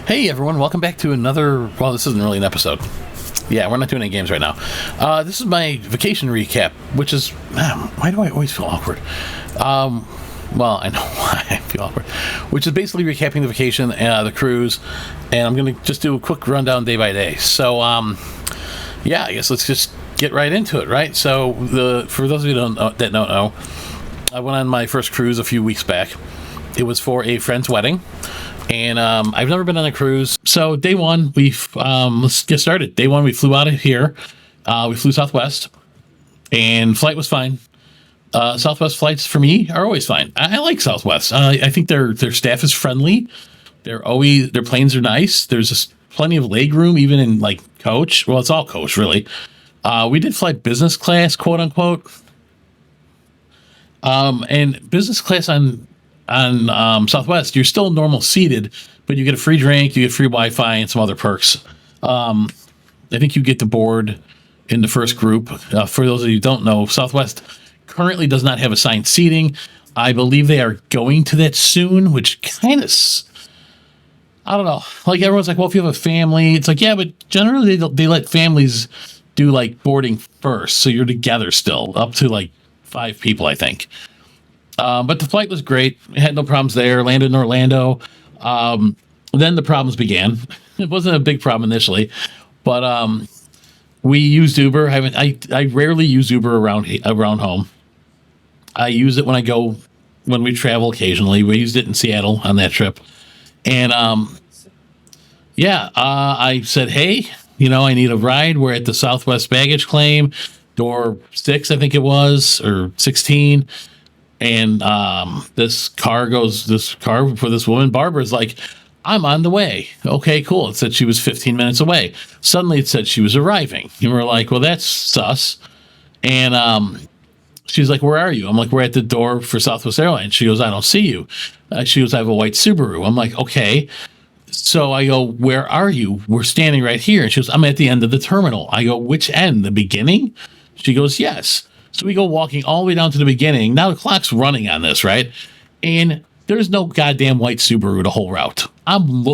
Hey everyone, welcome back to another. Well, this isn't really an episode. Yeah, we're not doing any games right now. This is my vacation recap, which is. Why do I always feel awkward? Well, I know why I feel awkward. Which is basically recapping the vacation, the cruise, and I'm going to just do a quick rundown day by day. So, yeah, I guess let's just get right into it, right? So, for those of you that don't know, I went on my first cruise a few weeks back. It was for a friend's wedding. And I've never been on a cruise. So day one, let's get started. Day one, we flew out of here. We flew Southwest, and flight was fine. Southwest flights for me are always fine. I like Southwest. I think their staff is friendly. Their planes are nice. There's just plenty of leg room, even in like coach. Well, it's all coach really. We did fly business class, quote unquote. And business class on Southwest, you're still normal seated, but you get a free drink, you get free Wi-Fi, and some other perks. I think you get to board in the first group. For those of you who don't know, Southwest currently does not have assigned seating. I believe they are going to that soon, which kind of, I don't know. Like everyone's like, well, if you have a family, it's like, yeah, but generally they let families do like boarding first, so you're together still, up to like 5 people, I think. But the flight was great. We had no problems there. Landed in Orlando. Then the problems began. It wasn't a big problem initially, but we used Uber. I rarely use Uber around home. I use it when we travel occasionally. We used it in Seattle on that trip, and I said, hey, I need a ride. We're at the Southwest baggage claim, door 6, I think it was, or 16. And this car for this woman, Barbara's like, I'm on the way. Okay, cool. It said she was 15 minutes away. Suddenly it said she was arriving. And we're like, well, that's sus. And she's like, where are you? I'm like, we're at the door for Southwest Airlines. She goes, I don't see you. She goes, I have a white Subaru. I'm like, okay. So I go, where are you? We're standing right here. And she goes, I'm at the end of the terminal. I go, which end? The beginning? She goes, yes. So we go walking all the way down to the beginning. Now the clock's running on this, right? And there's no goddamn white Subaru the whole route. I'm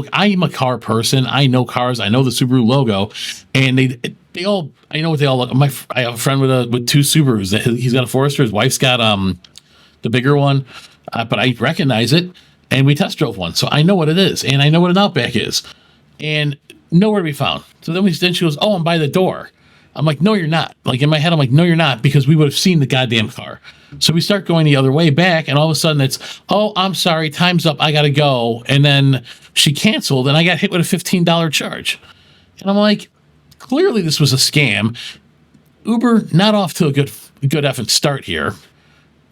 a car person. I know cars. I know the Subaru logo, and they all. I know what they all look. I have a friend with 2 Subarus. He's got a Forester. His wife's got the bigger one, but I recognize it. And we test drove one, so I know what it is, and I know what an Outback is, and nowhere to be found. So then she goes, oh, I'm by the door. I'm like, no, you're not. Like in my head, I'm like, no, you're not, because we would have seen the goddamn car. So we start going the other way back, and all of a sudden it's, oh, I'm sorry, time's up, I gotta go. And then she canceled, and I got hit with a $15 charge. And I'm like, clearly this was a scam. Uber not off to a good effing start here.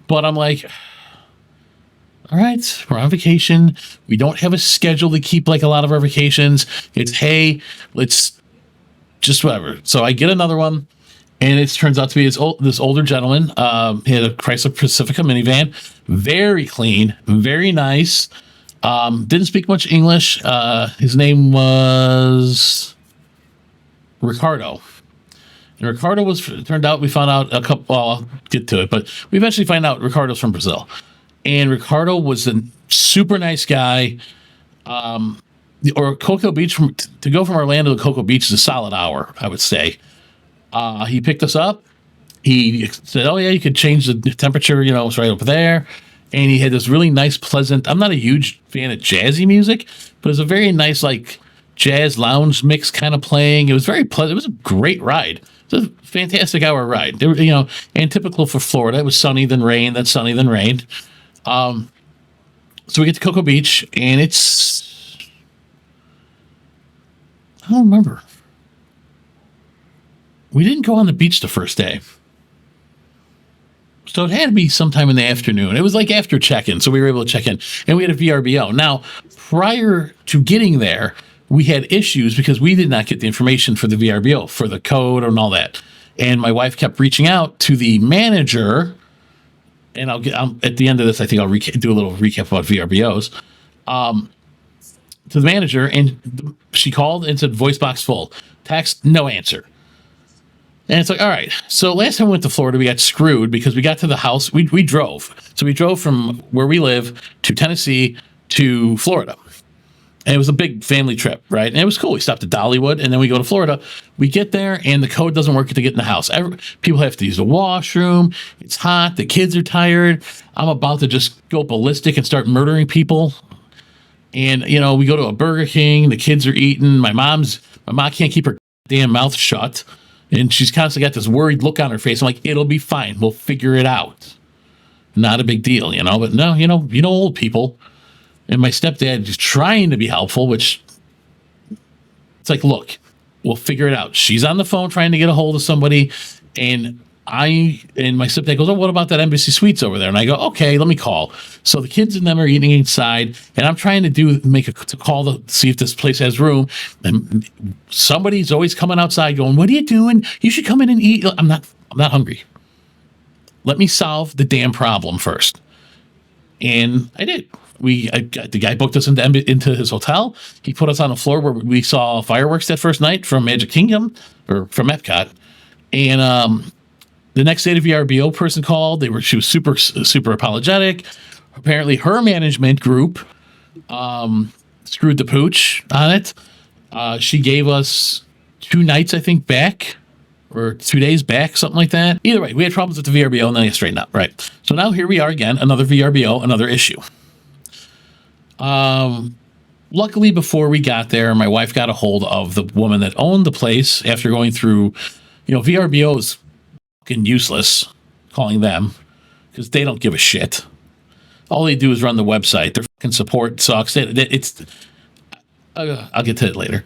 But I'm like, all right, we're on vacation. We don't have a schedule to keep like a lot of our vacations. It's, hey, let's just whatever. So I get another one, and it turns out to be this older gentleman. He had a Chrysler Pacifica minivan, very clean, very nice. Didn't speak much English. His name was Ricardo. And Ricardo turned out, we found out a couple, well, I'll get to it, but we eventually find out Ricardo's from Brazil. And Ricardo was a super nice guy. Or Cocoa Beach, to go from Orlando to Cocoa Beach is a solid hour, I would say. He picked us up. He said, oh, yeah, you could change the temperature, it's right over there. And he had this really nice, pleasant, I'm not a huge fan of jazzy music, but it's a very nice, like, jazz lounge mix kind of playing. It was very pleasant. It was a great ride. It was a fantastic hour ride. And typical for Florida. It was sunny, then rain, then sunny, then rain. So we get to Cocoa Beach, and I don't remember. We didn't go on the beach the first day. So it had to be sometime in the afternoon. It was like after check-in, so we were able to check in. And we had a VRBO. Now, prior to getting there, we had issues because we did not get the information for the VRBO, for the code and all that. And my wife kept reaching out to the manager. And at the end of this, I think I'll do a little recap about VRBOs. To the manager, and she called and said, voice box full. Text, no answer. And it's like, all right. So last time we went to Florida, we got screwed because we got to the house. We drove. So we drove from where we live to Tennessee to Florida. And it was a big family trip, right? And it was cool. We stopped at Dollywood, and then we go to Florida. We get there, and the code doesn't work to get in the house. People have to use the washroom. It's hot. The kids are tired. I'm about to just go ballistic and start murdering people. And, we go to a Burger King. The kids are eating. My mom can't keep her damn mouth shut. And she's constantly got this worried look on her face. I'm like, it'll be fine. We'll figure it out. Not a big deal, But no, old people. And my stepdad is trying to be helpful, which it's like, look, we'll figure it out. She's on the phone trying to get a hold of somebody. And my stepdad goes, oh, what about that Embassy Suites over there? And I go, okay, let me call. So the kids and them are eating inside, and I'm trying to call to see if this place has room. And somebody's always coming outside going, what are you doing? You should come in and eat. I'm not hungry. Let me solve the damn problem first. And I did. The guy booked us into his hotel. He put us on a floor where we saw fireworks that first night from Magic Kingdom or from Epcot. And the next day, the VRBO person called. She was super, super apologetic. Apparently, her management group screwed the pooch on it. She gave us 2 nights, I think, back, or 2 days back, something like that. Either way, we had problems with the VRBO, and then they straightened up. Right. So now here we are again, another VRBO, another issue. Luckily, before we got there, my wife got a hold of the woman that owned the place after going through, VRBO is fucking useless, calling them, because they don't give a shit. All they do is run the website. Their fucking support sucks. I'll get to it later.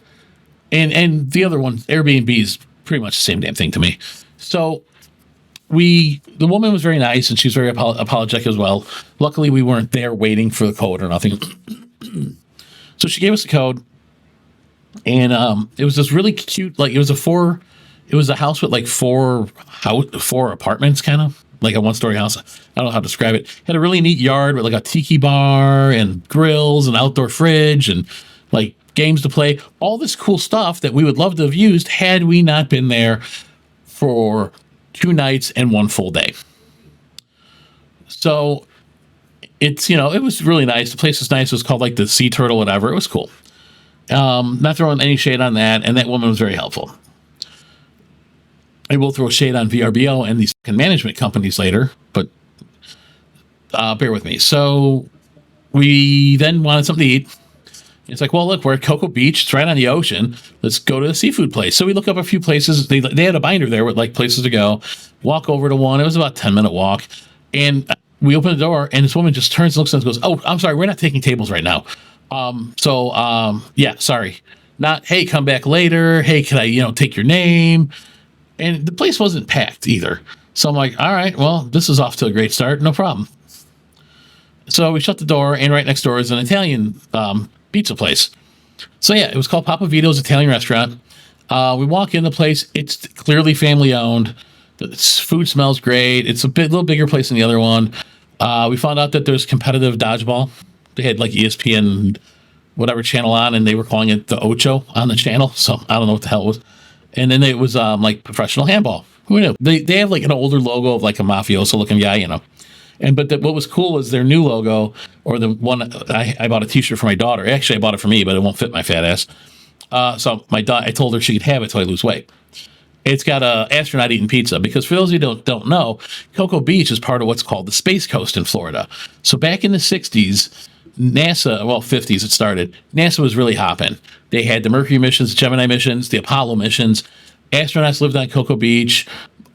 And the other one, Airbnb, is pretty much the same damn thing to me. So the woman was very nice, and she was very apologetic as well. Luckily, we weren't there waiting for the code or nothing. So she gave us the code, and it was this really cute, it was a house with like four apartments, kind of like a 1-story house. I don't know how to describe it. Had a really neat yard with like a tiki bar and grills and outdoor fridge and like games to play. All this cool stuff that we would love to have used had we not been there for 2 nights and 1 full day. So it's, it was really nice. The place was nice. It was called like the Sea Turtle, whatever. It was cool. Not throwing any shade on that. And that woman was very helpful. I will throw shade on VRBO and these fucking management companies later, but bear with me. So we then wanted something to eat. It's like, well, look, we're at Cocoa Beach. It's right on the ocean. Let's go to a seafood place. So we look up a few places. They had a binder there with like places to go. Walk over to one. It was about a 10-minute walk. And we open the door, and this woman just turns and looks at us and goes, oh, I'm sorry, we're not taking tables right now. Yeah, sorry. Not, hey, come back later. Hey, can I, take your name? And the place wasn't packed either. So I'm like, all right, well, this is off to a great start. No problem. So we shut the door, and right next door is an Italian pizza place. So yeah, it was called Papa Vito's Italian Restaurant. We walk in the place. It's clearly family owned. The food smells great. It's a little bigger place than the other one. We found out that there's competitive dodgeball. They had like ESPN, whatever channel on, and they were calling it the Ocho on the channel. So I don't know what the hell it was. And then it was like professional handball. Who knew? They have like an older logo of like a mafioso looking guy, But what was cool was their new logo, or the one I bought a T-shirt for my daughter. Actually, I bought it for me, but it won't fit my fat ass. So I told her she could have it till I lose weight. It's got a astronaut eating pizza, because for those of you who don't know, Cocoa Beach is part of what's called the Space Coast in Florida. So back in the 60s, NASA, 50s it started, NASA was really hopping. They had the Mercury missions, the Gemini missions, the Apollo missions. Astronauts lived on Cocoa Beach.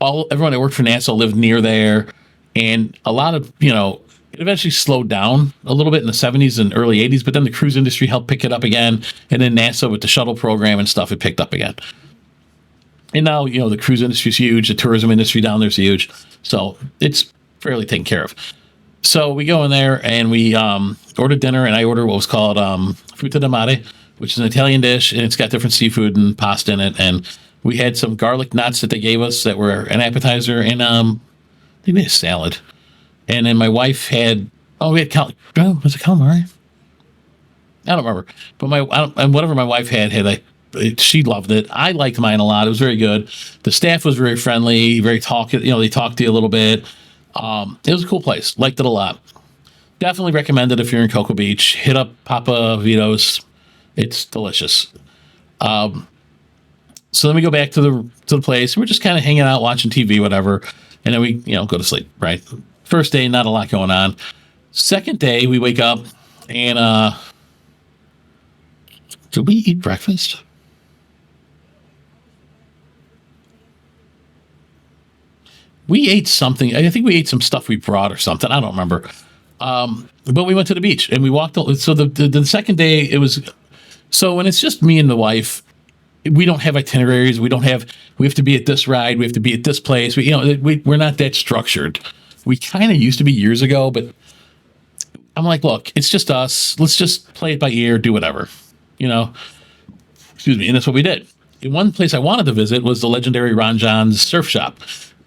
Everyone that worked for NASA lived near there. And a lot of, it eventually slowed down a little bit in the 70s and early 80s, but then the cruise industry helped pick it up again. And then NASA with the shuttle program and stuff, it picked up again. And now, the cruise industry is huge. The tourism industry down there is huge. So it's fairly taken care of. So we go in there and we ordered dinner, and I ordered what was called frutta di mare, which is an Italian dish, and it's got different seafood and pasta in it. And we had some garlic knots that they gave us that were an appetizer, and they made a salad. And then my wife had, was it calamari? I don't remember. But whatever my wife had she loved it. I liked mine a lot. It was very good. The staff was very friendly, very talkative. They talked to you a little bit. It was a cool place. Liked it a lot. Definitely recommend it if you're in Cocoa Beach. Hit up Papa Vito's. It's delicious. So then we go back to the place. We're just kind of hanging out, watching TV, whatever, and then we go to sleep. Right. First day, not a lot going on. Second day, we wake up and did we eat breakfast? We ate something. I think we ate some stuff we brought or something. I don't remember. But we went to the beach and we walked. So the second day, it was. So when it's just me and the wife, we don't have itineraries. We have to be at this ride. We have to be at this place. We're not that structured. We kind of used to be years ago, but I'm like, look, it's just us. Let's just play it by ear, do whatever, excuse me. And that's what we did. And one place I wanted to visit was the legendary Ron John's surf shop.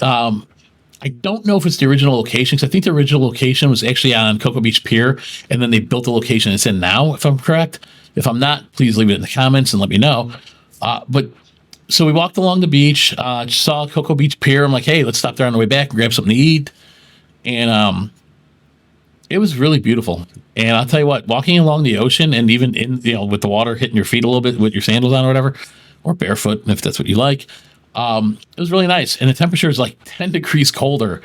I don't know if it's the original location, because I think the original location was actually on Cocoa Beach Pier, and then they built the location it's in now, if I'm correct. If I'm not, please leave it in the comments and let me know. But so we walked along the beach, saw Cocoa Beach Pier. I'm like, hey, let's stop there on the way back and grab something to eat. And it was really beautiful. And I'll tell you what, walking along the ocean and even with the water hitting your feet a little bit with your sandals on or whatever, or barefoot, if that's what you like, it was really nice. And the temperature is like 10 degrees colder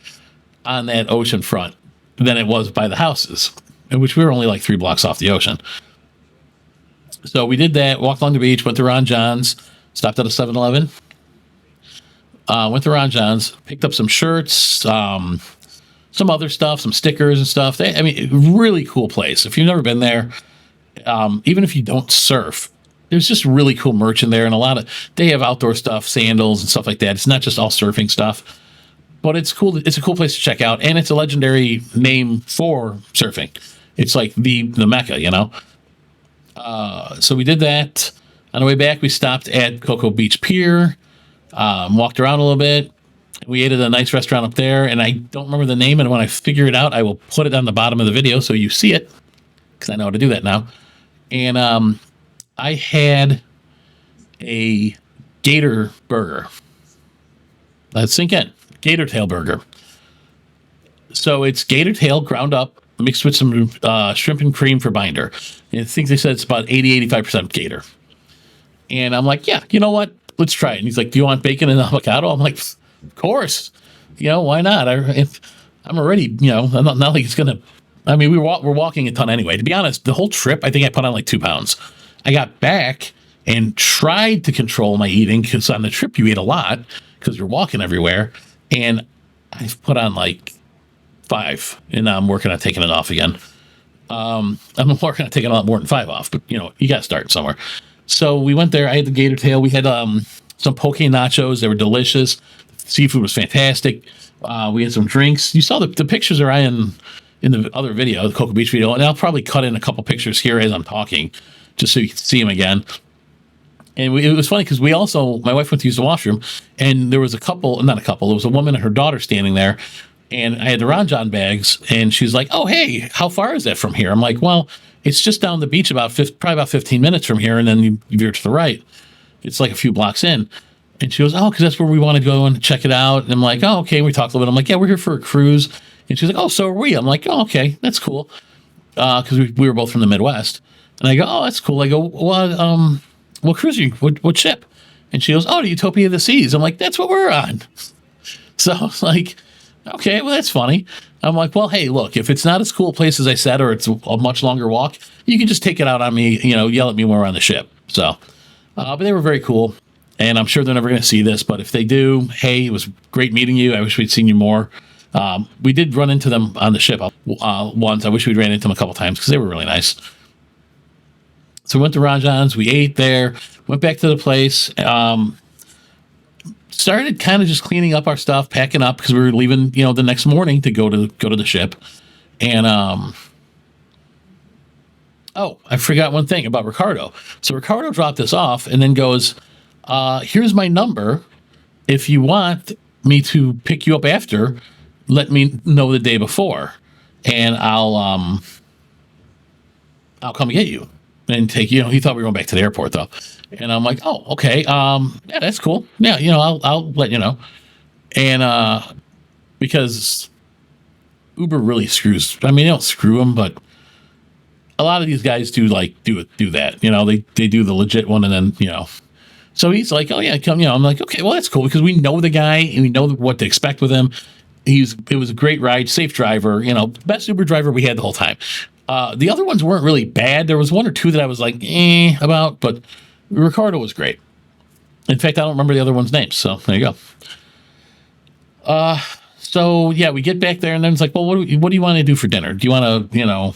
on that ocean front than it was by the houses, in which we were only like 3 blocks off the ocean. So we did that, walked along the beach, went to Ron John's, stopped at a 7-Eleven, went to Ron John's, picked up some shirts, some other stuff, some stickers and stuff. Really cool place. If you've never been there, even if you don't surf, there's just really cool merch in there, and they have outdoor stuff, sandals and stuff like that. It's not just all surfing stuff, but it's cool. It's a cool place to check out, and it's a legendary name for surfing. It's like the Mecca, So we did that. On the way back, we stopped at Cocoa Beach Pier, walked around a little bit. We ate at a nice restaurant up there, and I don't remember the name. And when I figure it out, I will put it on the bottom of the video so you see it, because I know how to do that now. And I had a gator burger. Let's sink in. Gator tail burger. So it's gator tail ground up, mixed with some shrimp and cream for binder. And I think they said it's about 85% gator. And I'm like, yeah, you know what? Let's try it. And he's like, do you want bacon and avocado? I'm like, of course. Why not? I'm already, I'm not like it's going to. We're walking a ton anyway. To be honest, the whole trip, I think I put on like 2 pounds. I got back and tried to control my eating, because on the trip you eat a lot because you're walking everywhere. And I've put on like 5, and I'm working on taking it off again. I'm working on taking a lot more than 5 off, but you got to start somewhere. So we went there. I had the gator tail. We had some poke nachos. They were delicious. Seafood was fantastic. We had some drinks. You saw the pictures are in the other video, the Cocoa Beach video, and I'll probably cut in a couple pictures here as I'm talking, just so you can see them again. And it was funny because my wife went to use the washroom, and there was there was a woman and her daughter standing there, and I had the Ron John bags, and she's like, oh, hey, how far is that from here? I'm like, well, it's just down the beach probably about 15 minutes from here, and then you veer to the right. It's like a few blocks in. And she goes, oh, because that's where we want to go and check it out. And I'm like, oh, okay. And we talked a little bit. I'm like, yeah, we're here for a cruise. And she's like, oh, so are we? I'm like, oh, okay, that's cool. Because we were both from the Midwest. And I go, oh, that's cool. I go, well, what cruise are you? What ship? And she goes, oh, the Utopia of the Seas. I'm like, that's what we're on. So I was like, okay, well, that's funny. I'm like, well, hey, look, if it's not as cool a place as I said, or it's a much longer walk, you can just take it out on me, yell at me when we're on the ship. So, but they were very cool. And I'm sure they're never going to see this, but if they do, hey, it was great meeting you. I wish we'd seen you more. We did run into them on the ship once. I wish we'd ran into them a couple times because they were really nice. So we went to Ron John's. We ate there. Went back to the place. Started kind of just cleaning up our stuff, packing up because we were leaving, the next morning to go to the ship. And I forgot one thing about Ricardo. So Ricardo dropped this off and then goes, here's my number. If you want me to pick you up after, let me know the day before, and I'll come get you and take you. He thought we were going back to the airport though, and I'm like, oh, okay, yeah, that's cool. Yeah, I'll let you know, and because Uber really screws. They don't screw them, but a lot of these guys do that. They do the legit one, and then So he's like, oh yeah, come. I'm like, okay, well that's cool because we know the guy and we know what to expect with him. It was a great ride, safe driver. Best Uber driver we had the whole time. The other ones weren't really bad. There was one or two that I was like, about, but Ricardo was great. In fact, I don't remember the other one's name. So there you go. So yeah, we get back there and then it's like, well, what do you want to do for dinner? Do you want to,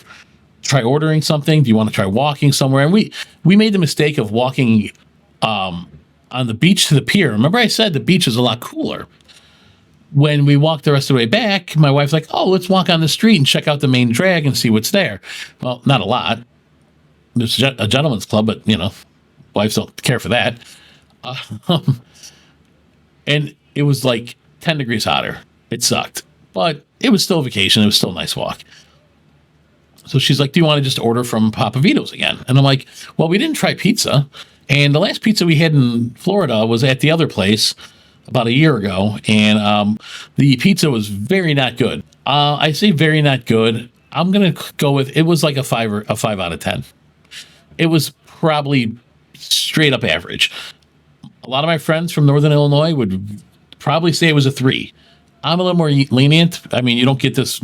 try ordering something? Do you want to try walking somewhere? And we made the mistake of walking, on the beach to the pier. Remember I said the beach is a lot cooler. When we walked the rest of the way back, my wife's like, oh, let's walk on the street and check out the main drag and see what's there. Well, not a lot. There's a gentleman's club, but, wives don't care for that. And it was like 10 degrees hotter. It sucked. But it was still a vacation. It was still a nice walk. So she's like, do you want to just order from Papa Vito's again? And I'm like, well, we didn't try pizza. And the last pizza we had in Florida was at the other place about a year ago. And the pizza was very not good. I say very not good. I'm going to go with, it was like a 5 out of 10. It was probably straight up average. A lot of my friends from Northern Illinois would probably say it was a 3. I'm a little more lenient. I mean, you don't get this,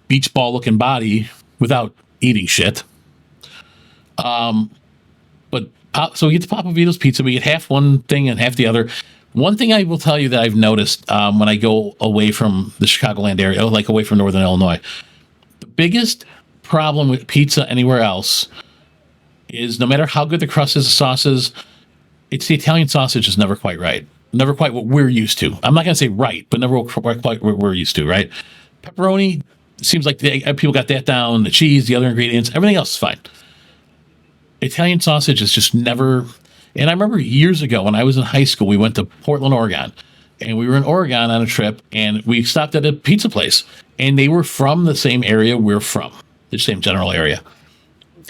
beach ball looking body without eating shit. So we get the Papa Vito's pizza. We get half one thing and half the other. One thing I will tell you that I've noticed when I go away from the Chicagoland area, like away from Northern Illinois, the biggest problem with pizza anywhere else is no matter how good the crust is, the sauce is, it's the Italian sausage is never quite right. Never quite what we're used to. I'm not going to say right, but never quite what we're used to, right? Pepperoni, seems like people got that down. The cheese, the other ingredients, everything else is fine. Italian sausage is just never. And I remember years ago when I was in high school, we went to Portland, Oregon, and we were in Oregon on a trip, and we stopped at a pizza place, and they were from the same area we're from, the same general area.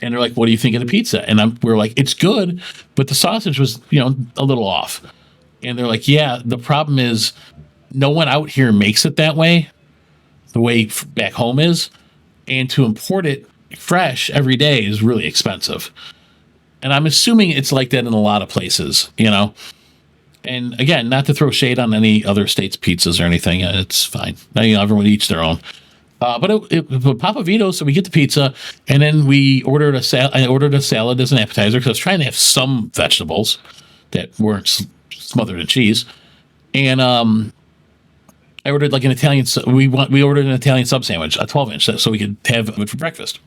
And they're like, "What do you think of the pizza?" And we're like, "It's good, but the sausage was, a little off." And they're like, "Yeah, the problem is no one out here makes it that way, the way back home is, and to import it fresh every day is really expensive." And I'm assuming it's like that in a lot of places, And again, not to throw shade on any other state's pizzas or anything. It's fine. Everyone eats their own. But Papa Vito's, so we get the pizza, and then we ordered a salad. I ordered a salad as an appetizer because I was trying to have some vegetables that weren't smothered in cheese. And I ordered like an Italian. We ordered an Italian sub sandwich, a 12-inch, so we could have it for breakfast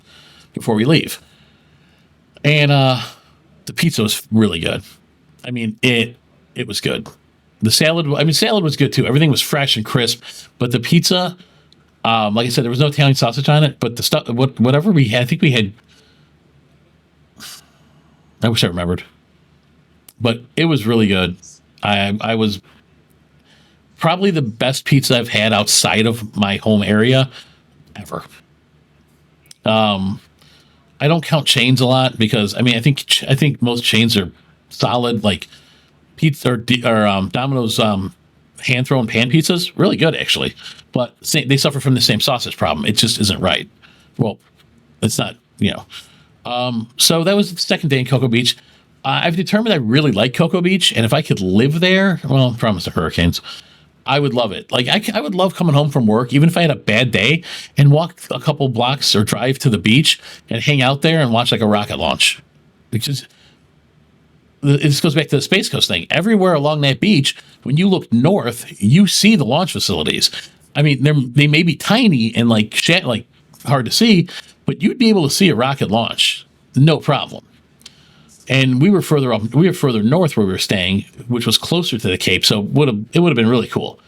before we leave. And the pizza was really good. I mean, it was good. The salad, salad was good too. Everything was fresh and crisp. But the pizza, like I said, there was no Italian sausage on it. But the stuff, whatever we had, I think we had. I wish I remembered. But it was really good. I was probably the best pizza I've had outside of my home area ever. I don't count chains a lot because I think most chains are solid, like pizza or Domino's hand thrown pan pizzas, really good actually, but they suffer from the same sausage problem. It just isn't right. Well, it's not, So that was the second day in Cocoa Beach. I've determined I really like Cocoa Beach, and if I could live there, well, promise the hurricanes, I would love it. Like I would love coming home from work, even if I had a bad day, and walk a couple blocks or drive to the beach and hang out there and watch like a rocket launch. Because this goes back to the Space Coast thing. Everywhere along that beach, when you look north, you see the launch facilities. I mean, they may be tiny and like hard to see, but you'd be able to see a rocket launch, no problem. And we were further up. We were further north where we were staying, which was closer to the Cape. So it would have been really cool.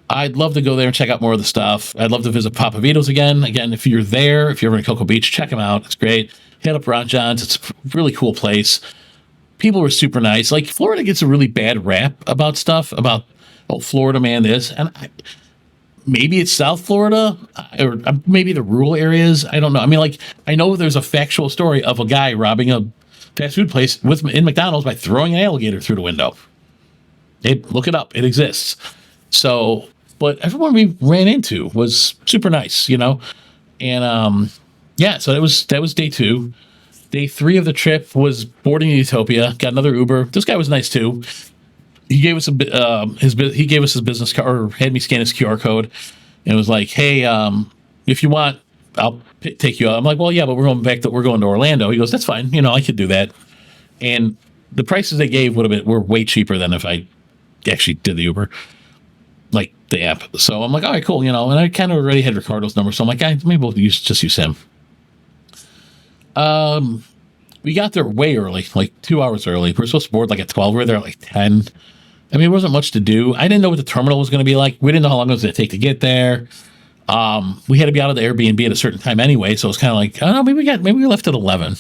I'd love to go there and check out more of the stuff. I'd love to visit Papa Vito's again. Again, if you're there, if you're ever in Cocoa Beach, check them out. It's great. Hit up Ron John's. It's a really cool place. People were super nice. Like Florida gets a really bad rap about stuff about Florida man this, and maybe it's South Florida or maybe the rural areas. I don't know. I mean, like I know there's a factual story of a guy robbing a fast food place in McDonald's by throwing an alligator through the window. Look it up. It exists. So, but everyone we ran into was super nice, And Yeah, so that was day two. Day three of the trip was boarding Utopia. Got another Uber. This guy was nice too. He gave us he gave us his business card, or had me scan his QR code, and was like, "Hey, if you want, I'll take you out." I'm like, "Well, yeah, but we're going to Orlando." He goes, "That's fine. I could do that." And the prices they gave were way cheaper than if I actually did the Uber, like the app. So I'm like, "All right, cool." And I kind of already had Ricardo's number, so I'm like, "Guys, maybe we'll just use him." We got there way early, like 2 hours early. We were supposed to board like at 12. We were there at like 10. I mean, it wasn't much to do. I didn't know what the terminal was going to be like. We didn't know how long it was going to take to get there. We had to be out of the Airbnb at a certain time anyway, so it was kind of like, oh, maybe we left at 11.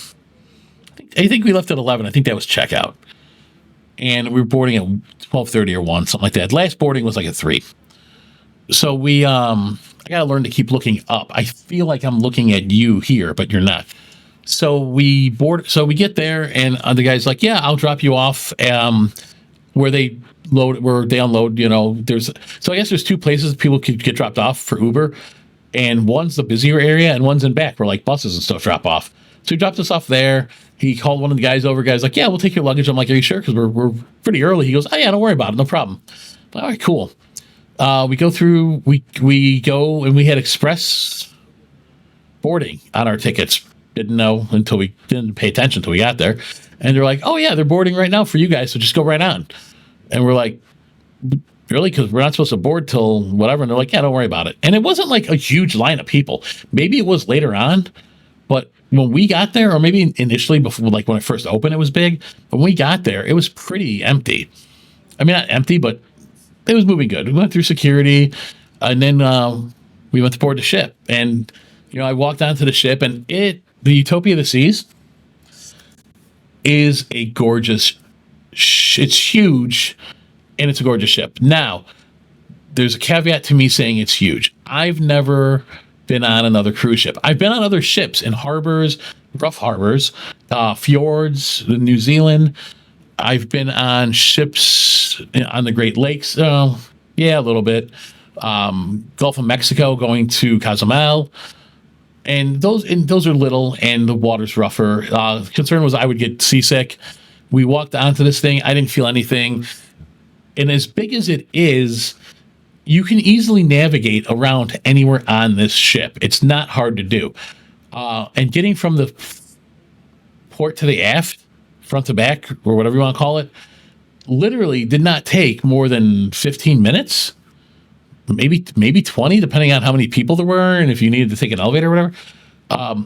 I think we left at 11. I think that was checkout, and we were boarding at 12:30 or 1, something like that. Last boarding was like at 3. So I got to learn to keep looking up. I feel like I'm looking at you here, but you're not. So we board. So we get there, and the guy's like, "Yeah, I'll drop you off." Where they unload. So I guess there's two places people could get dropped off for Uber, and one's the busier area, and one's in back where like buses and stuff drop off. So he dropped us off there. He called one of the guys over. Guy's like, "Yeah, we'll take your luggage." I'm like, "Are you sure?" Because we're pretty early. He goes, "Oh yeah, don't worry about it, no problem." I'm like, all right, cool. We go through. We go, and we had express boarding on our tickets. Didn't know until we didn't pay attention until we got there. And they're like, "Oh yeah, they're boarding right now for you guys, so just go right on." And we're like, "Really?" Because we're not supposed to board till whatever. And they're like, "Yeah, don't worry about it." And it wasn't like a huge line of people. Maybe it was later on, but when we got there, or maybe initially before, like when it first opened, it was big. But when we got there, it was pretty empty. I mean, not empty, but it was moving good. We went through security, and then we went to board the ship. And I walked onto the ship, and the Utopia of the Seas is a gorgeous. It's huge, and it's a gorgeous ship. Now, there's a caveat to me saying it's huge. I've never been on another cruise ship. I've been on other ships in harbors, rough harbors, fjords, New Zealand. I've been on ships on the Great Lakes. Yeah, a little bit. Gulf of Mexico, going to Cozumel. And those are little, and the water's rougher. Concern was I would get seasick. We walked onto this thing. I didn't feel anything. And as big as it is, you can easily navigate around anywhere on this ship. It's not hard to do. And getting from the port to the aft, front to back, or whatever you want to call it, literally did not take more than 15 minutes. Maybe 20, depending on how many people there were and if you needed to take an elevator or whatever.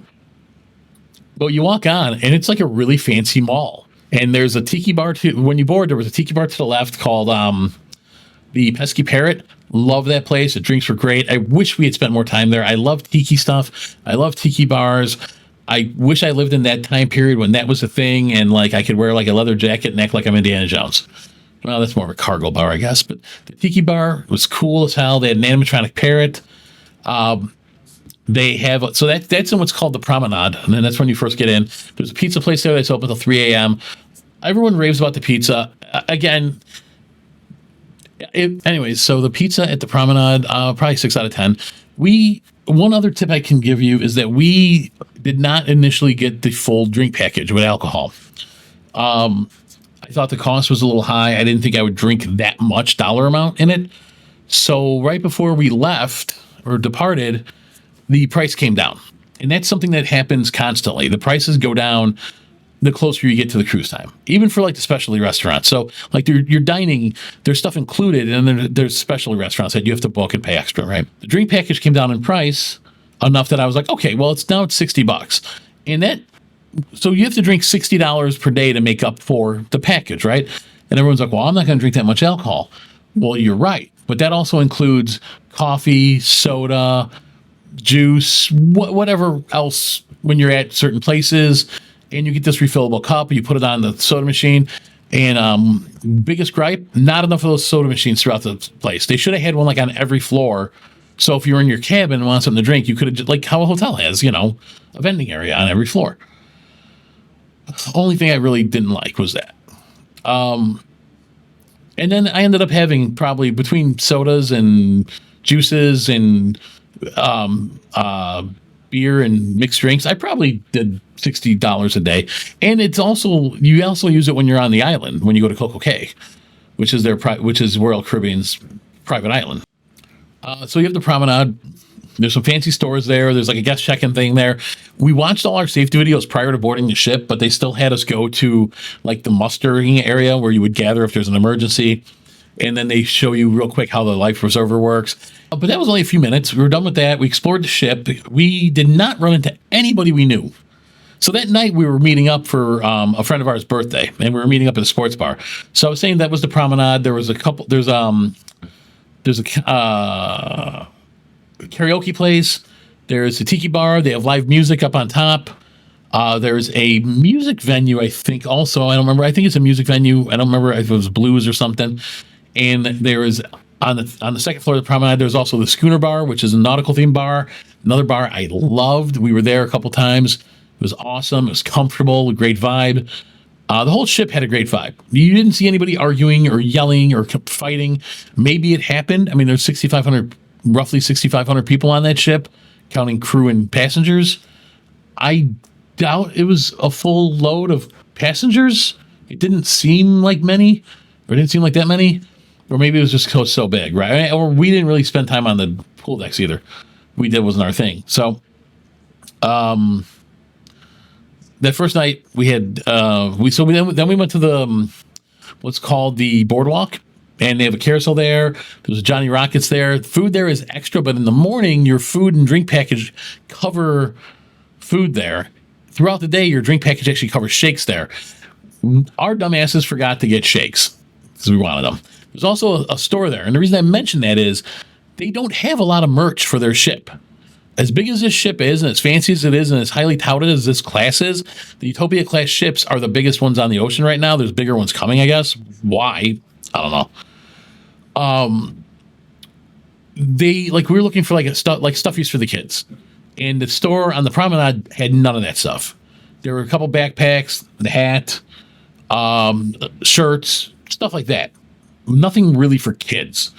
But you walk on, and it's like a really fancy mall. And there's a tiki bar when you board. There was a tiki bar to the left called the Pesky Parrot. Love that place. The drinks were great. I wish we had spent more time there. I love tiki stuff. I love tiki bars. I wish I lived in that time period when that was a thing, and like I could wear like a leather jacket and act like I'm Indiana Jones. Well, that's more of a cargo bar, I guess. But the tiki bar was cool as hell. They had an animatronic parrot. They have that's in what's called the Promenade, and then that's when you first get in. There's a pizza place there that's open until 3 a.m. Everyone raves about the pizza. Again, anyways, so the pizza at the Promenade, probably 6 out of 10. One other tip I can give you is that we did not initially get the full drink package with alcohol. I thought the cost was a little high. I didn't think I would drink that much dollar amount in it. So right before we left or departed, the price came down. And that's something that happens constantly. The prices go down the closer you get to the cruise time, even for like the specialty restaurants. So like you're dining, there's stuff included, and then there's specialty restaurants that you have to book and pay extra, right? The drink package came down in price enough that I was like, okay, well, it's $60. And so you have to drink $60 per day to make up for the package, right? And everyone's like, well, I'm not going to drink that much alcohol. Well, you're right. But that also includes coffee, soda, juice, whatever else when you're at certain places. And you get this refillable cup, you put it on the soda machine. And biggest gripe, not enough of those soda machines throughout the place. They should have had one like on every floor. So if you were in your cabin and wanted something to drink, you could have just, like how a hotel has, a vending area on every floor. The only thing I really didn't like was that. And then I ended up having probably between sodas and juices and beer and mixed drinks, I probably did $60 a day. And it's also, you also use it when you're on the island, when you go to Coco Cay, which is which is Royal Caribbean's private island. So you have the promenade. There's some fancy stores there. There's like a guest check-in thing there. We watched all our safety videos prior to boarding the ship, but they still had us go to like the mustering area where you would gather if there's an emergency. And then they show you real quick how the life preserver works. But that was only a few minutes. We were done with that. We explored the ship. We did not run into anybody we knew. So that night we were meeting up for a friend of ours' birthday, and we were meeting up at a sports bar. So I was saying that was the promenade. There was a couple. There's a karaoke place. There's a tiki bar. They have live music up on top. There's a music venue, I think. Also, I don't remember. I think it's a music venue. I don't remember if it was blues or something. And there is on the second floor of the promenade. There's also the Schooner Bar, which is a nautical themed bar. Another bar I loved. We were there a couple times. It was awesome. It was comfortable. A great vibe. The whole ship had a great vibe. You didn't see anybody arguing or yelling or fighting. Maybe it happened. I mean, there's roughly 6,500 people on that ship, counting crew and passengers. I doubt it was a full load of passengers. It didn't seem like many, or it didn't seem like that many, or maybe it was just so big, right? Or we didn't really spend time on the pool decks either. Wasn't our thing. So, that first night we had then we went to the what's called the boardwalk, and they have a carousel there. There's a Johnny Rockets there. Food there is extra, but in the morning your food and drink package cover food there. Throughout the day, your drink package actually covers shakes there. Our dumbasses forgot to get shakes because we wanted them. There's also a store there, and the reason I mention that is they don't have a lot of merch for their ship. As big as this ship is, and as fancy as it is, and as highly touted as this class is, the Utopia class ships are the biggest ones on the ocean right now. There's bigger ones coming, I guess. Why? I don't know. We were looking for stuffies for the kids, and the store on the promenade had none of that stuff. There were a couple backpacks, the hat, shirts, stuff like that. Nothing really for kids.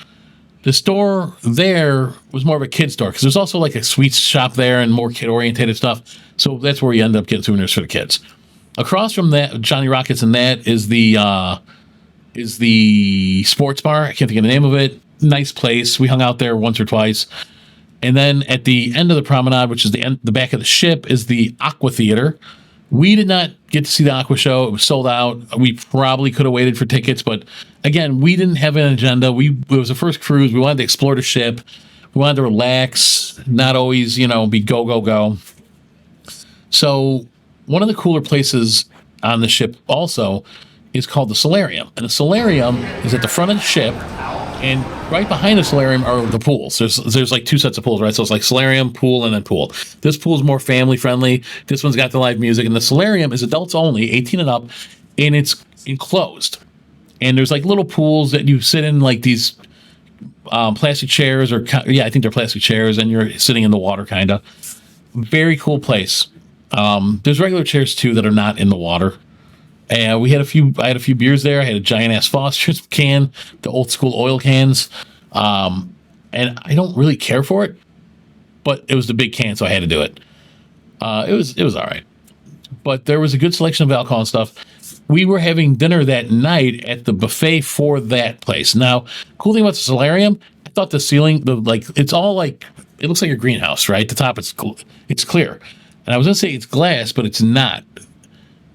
The store there was more of a kid store because there's also like a sweets shop there and more kid-oriented stuff. So that's where you end up getting souvenirs for the kids. Across from that, Johnny Rockets and that is the sports bar. I can't think of the name of it. Nice place. We hung out there once or twice. And then at the end of the promenade, which is the back of the ship, is the Aqua Theater. We did not get to see the Aqua show. It was sold out. We probably could have waited for tickets, but again, we didn't have an agenda. It was the first cruise. We wanted to explore the ship. We wanted to relax, not always, be go, go, go. So one of the cooler places on the ship also is called the Solarium. And the Solarium is at the front of the ship, and right behind the solarium are the pools. There's like two sets of pools, right? So it's like solarium, pool, and then pool. This pool is more family friendly. This one's got the live music, and the solarium is adults only, 18 and up, and it's enclosed. And there's like little pools that you sit in, like these plastic chairs, I think they're plastic chairs, and you're sitting in the water, kind of. Very cool place. There's regular chairs too that are not in the water. And I had a few beers there. I had a giant ass Foster's can, the old school oil cans. And I don't really care for it, but it was the big can, so I had to do it. It was all right. But there was a good selection of alcohol and stuff. We were having dinner that night at the buffet for that place. Now, cool thing about the solarium, I thought the ceiling, it's all like, it looks like a greenhouse, right? The top, it's clear. And I was going to say it's glass, but it's not.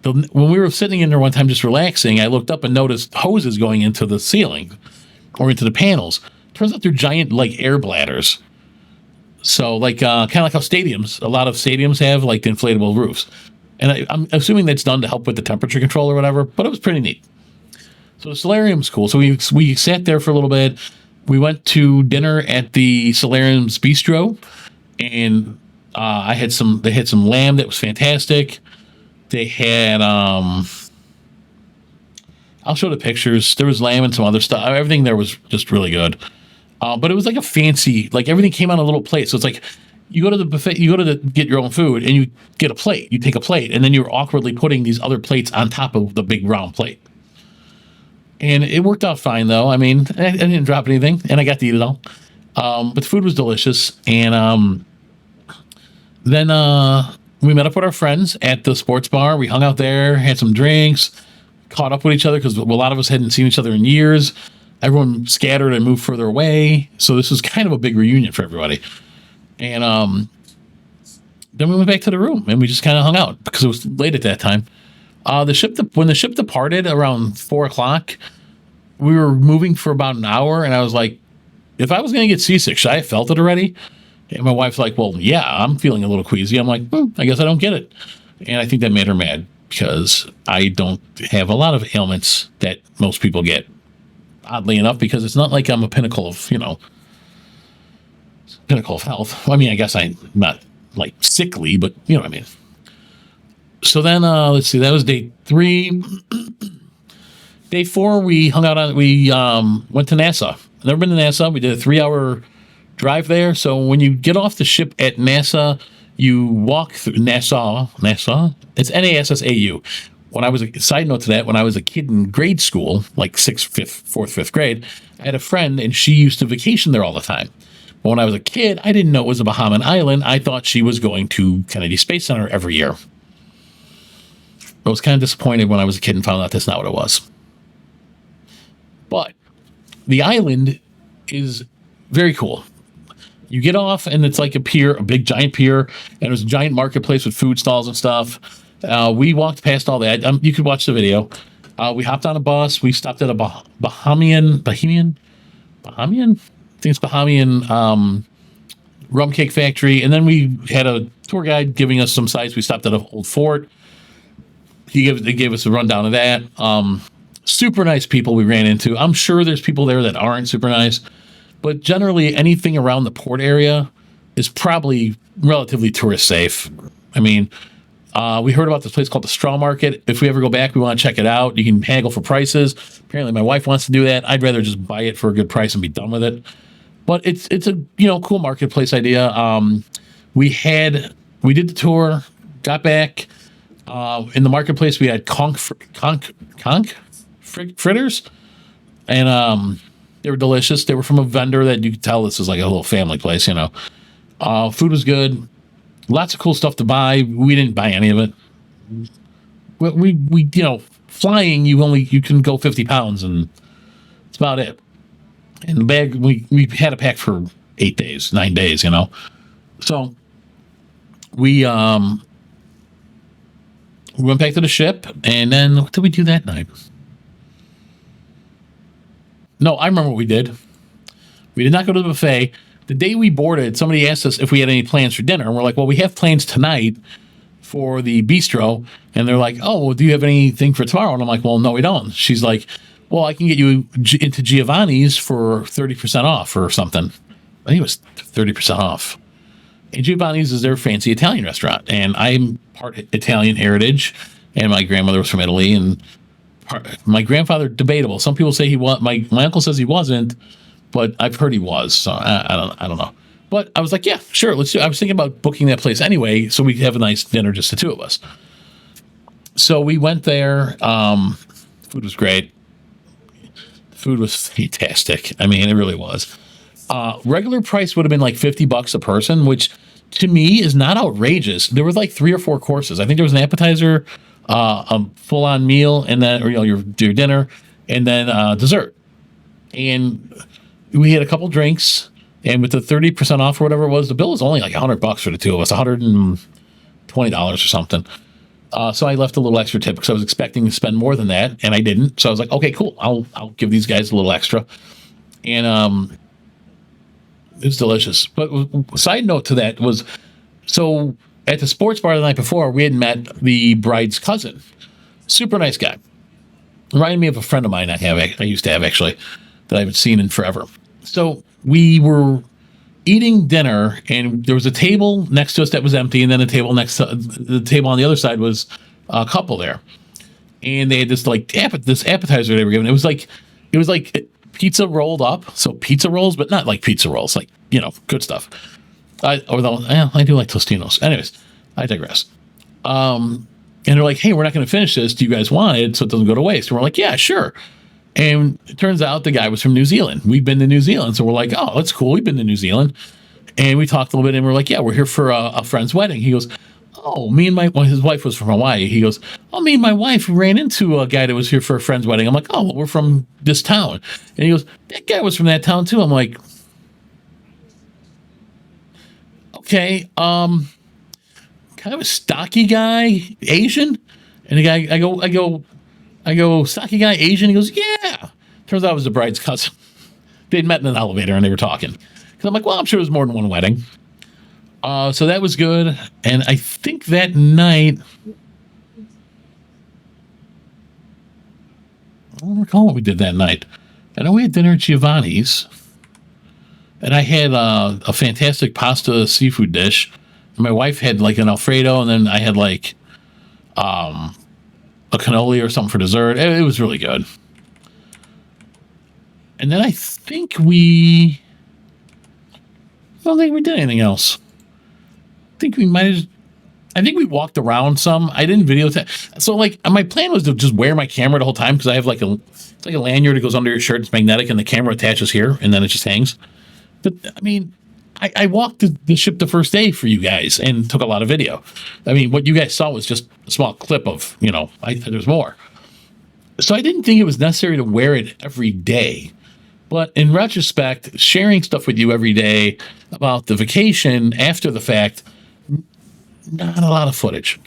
When we were sitting in there one time just relaxing, I looked up and noticed hoses going into the ceiling or into the panels. Turns out they're giant like air bladders. So kind of like how a lot of stadiums have like the inflatable roofs. And I'm assuming that's done to help with the temperature control or whatever, but it was pretty neat. So the solarium's cool. So we sat there for a little bit. We went to dinner at the Solarium's Bistro, and they had some lamb that was fantastic. They had I'll show the pictures. There was lamb and some other stuff. Everything there was just really good. But it was like a fancy, like everything came on a little plate. So it's like you go to the buffet, get your own food, and you get a plate. You take a plate, and then you're awkwardly putting these other plates on top of the big round plate. And it worked out fine, though. I mean, I didn't drop anything, and I got to eat it all. But the food was delicious, and then we met up with our friends at the sports bar. We hung out there, had some drinks, caught up with each other because a lot of us hadn't seen each other in years. Everyone scattered and moved further away. So this was kind of a big reunion for everybody. And then we went back to the room and we just kind of hung out because it was late at that time. When the ship departed around 4 o'clock, we were moving for about an hour, and I was like, if I was going to get seasick, should I have felt it already? And my wife's like, well, yeah, I'm feeling a little queasy. I'm like, I guess I don't get it. And I think that made her mad because I don't have a lot of ailments that most people get, oddly enough, because it's not like I'm a pinnacle of health. I mean, I guess I'm not like sickly, but you know what I mean. So then, let's see, that was day 3. Day 4, we hung out we went to Nassau. I've never been to Nassau. We did a 3-hour drive there. So when you get off the ship at Nassau, you walk through Nassau. It's Nassau. Side note to that, when I was a kid in grade school, like 4th, 5th grade, I had a friend and she used to vacation there all the time. But when I was a kid, I didn't know it was a Bahamian island. I thought she was going to Kennedy Space Center every year. I was kind of disappointed when I was a kid and found out that's not what it was. But the island is very cool. You get off and it's like a pier, a big giant pier, and there's a giant marketplace with food stalls and stuff. We walked past all that. You could watch the video. We hopped on a bus. We stopped at a Bahamian? I think it's Bahamian rum cake factory. And then we had a tour guide giving us some sights. We stopped at an old fort. They gave us a rundown of that. Super nice people we ran into. I'm sure there's people there that aren't super nice, but generally anything around the port area is probably relatively tourist safe. I mean, we heard about this place called the Straw Market. If we ever go back, we want to check it out. You can haggle for prices. Apparently my wife wants to do that. I'd rather just buy it for a good price and be done with it. But it's a cool marketplace idea. We did the tour, got back. In the marketplace, we had conch fritters, and they were delicious. They were from a vendor that you could tell this was like a little family place, Food was good. Lots of cool stuff to buy. We didn't buy any of it. We flying, you can go 50 pounds, and that's about it. And the bag, we had a pack for 9 days, So we went back to the ship, and then what did we do that night? No, I remember what we did. We did not go to the buffet. The day we boarded, somebody asked us if we had any plans for dinner, and we're like, well, we have plans tonight for the bistro. And they're like, oh, well, do you have anything for tomorrow? And I'm like, well, no, we don't. She's like, well, I can get you into Giovanni's for 30% off or something. I think it was 30% off. And Giovanni's is their fancy Italian restaurant. And I'm part Italian heritage, and my grandmother was from Italy, and my grandfather, debatable. Some people say he was. My uncle says he wasn't, but I've heard he was. So I don't know. But I was like, yeah, sure, let's do it. I was thinking about booking that place anyway, so we could have a nice dinner, just the two of us. So we went there. Food was great. Food was fantastic. I mean, it really was. Regular price would have been like $50 a person, which to me is not outrageous. There were like 3 or 4 courses. I think there was an appetizer, a full-on meal, and then your dinner, and then dessert. And we had a couple drinks, and with the 30% off or whatever it was, the bill was only like $100 for the two of us, $120 or something. So I left a little extra tip because I was expecting to spend more than that, and I didn't. So I was like, okay, cool. I'll give these guys a little extra. And it was delicious. But side note to that was, so at the sports bar the night before, we had met the bride's cousin. Super nice guy. Reminded me of a friend of mine I used to have actually, that I haven't seen in forever. So we were eating dinner, and there was a table next to us that was empty, and then the table on the other side was a couple there, and they had this this appetizer they were given. It was like pizza rolled up, so pizza rolls, but not like pizza rolls, like good stuff. I do like Tostinos. Anyways, I digress. And they're like, hey, we're not going to finish this. Do you guys want it so it doesn't go to waste? And we're like, yeah, sure. And it turns out the guy was from New Zealand. We've been to New Zealand. So we're like, oh, that's cool. We've been to New Zealand. And we talked a little bit, and we're like, yeah, we're here for a friend's wedding. He goes, oh, his wife was from Hawaii. He goes, oh, me and my wife ran into a guy that was here for a friend's wedding. I'm like, oh, well, we're from this town. And he goes, that guy was from that town too. I'm like, okay, kind of a stocky guy, Asian. And the guy, I go, stocky guy, Asian. He goes, yeah. Turns out it was the bride's cousin. They'd met in an elevator and they were talking. Because I'm like, well, I'm sure it was more than one wedding. So that was good. And I think that night, I don't recall what we did that night. I know we had dinner at Giovanni's. And I had a fantastic pasta seafood dish. And my wife had like an Alfredo. And then I had like a cannoli or something for dessert. It was really good. And then I don't think we did anything else. I think we walked around some. I didn't videotape. So like my plan was to just wear my camera the whole time because I have it's like a lanyard that goes under your shirt. It's magnetic and the camera attaches here and then it just hangs. But I mean, I walked the ship the first day for you guys and took a lot of video. I mean, what you guys saw was just a small clip of, there's more. So I didn't think it was necessary to wear it every day. But in retrospect, sharing stuff with you every day about the vacation after the fact, not a lot of footage.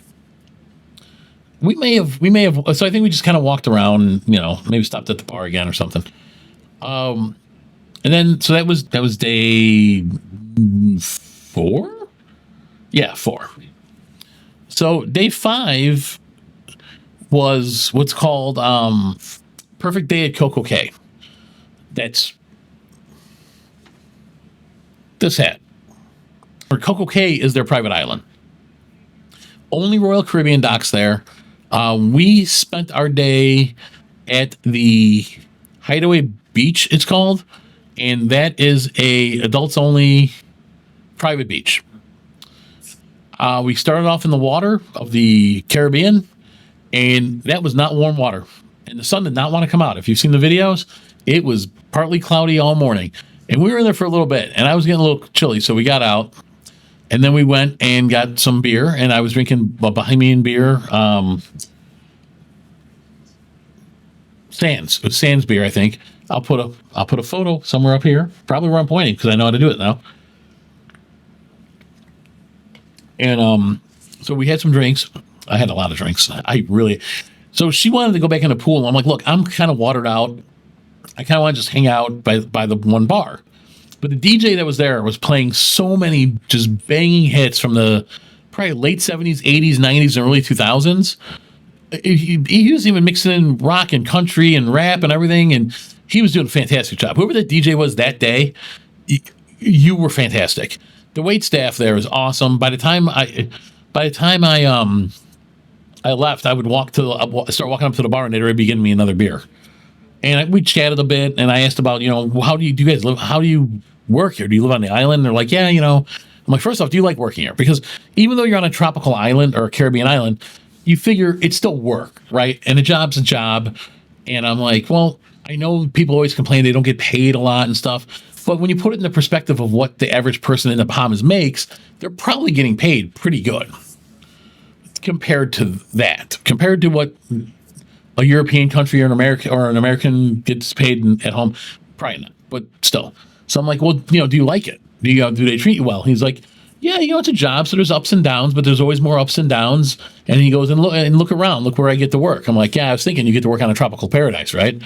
We may have. So I think we just kind of walked around and, maybe stopped at the bar again or something. And then, so that was day 4? Yeah, 4. So day 5 was what's called Perfect Day at Coco Cay. That's this hat. Or Coco Cay is their private island. Only Royal Caribbean docks there. We spent our day at the Hideaway Beach, it's called, and that is a adults only private beach. We started off in the water of the Caribbean, and that was not warm water, and the sun did not want to come out. If you've seen the videos, it was partly cloudy all morning, and we were in there for a little bit, and I was getting a little chilly, so we got out. And then we went and got some beer, and I was drinking a Bohemian beer, Sands. It was Sands beer, I think. I'll put a photo somewhere up here, probably where I'm pointing because I know how to do it now. And so we had some drinks. I had a lot of drinks. So she wanted to go back in the pool. I'm like, look, I'm kind of watered out. I kind of want to just hang out by the one bar. But the DJ that was there was playing so many just banging hits from the probably late 70s, 80s, 90s, and early 2000s. He was even mixing in rock and country and rap and everything, and he was doing a fantastic job. Whoever the DJ was that day, you were fantastic. The wait staff there is awesome. By the time I left, I would start walking up to the bar, and they'd already be giving me another beer. And we chatted a bit, and I asked about, how do you guys live? How do you work here? Do you live on the island? And they're like, yeah, I'm like, first off, do you like working here? Because even though you're on a tropical island or a Caribbean island, you figure it's still work, right? And a job's a job. And I'm like, well, I know people always complain they don't get paid a lot and stuff. But when you put it in the perspective of what the average person in the Bahamas makes, they're probably getting paid pretty good compared to what a European country or an American gets paid at home. Probably not, but still. So I'm like, well, do you like it? Do they treat you well? He's like, yeah, it's a job, so there's ups and downs, but there's always more ups and downs. And he goes, and look around, look where I get to work. I'm like, yeah, I was thinking you get to work on a tropical paradise, right?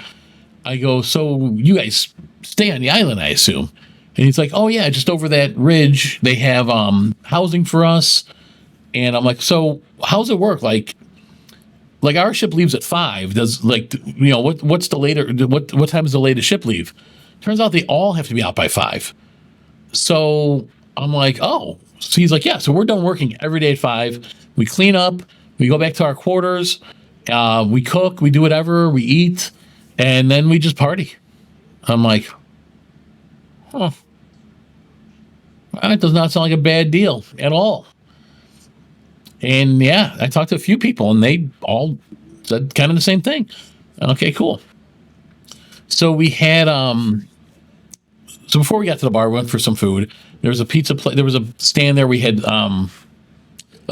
I go, so you guys stay on the island, I assume. And he's like, oh yeah, just over that ridge, they have housing for us. And I'm like, so how's it work? Like our ship leaves at 5. Does what's the later? What time does the latest ship leave? Turns out they all have to be out by 5. So I'm like, oh. So he's like, yeah. So we're done working every day at 5. We clean up. We go back to our quarters. We cook. We do whatever. We eat, and then we just party. I'm like, huh. That does not sound like a bad deal at all. And yeah, I talked to a few people, and they all said kind of the same thing. Okay, cool. So we had so before we got to the bar, we went for some food. There was a there was a stand there. We had a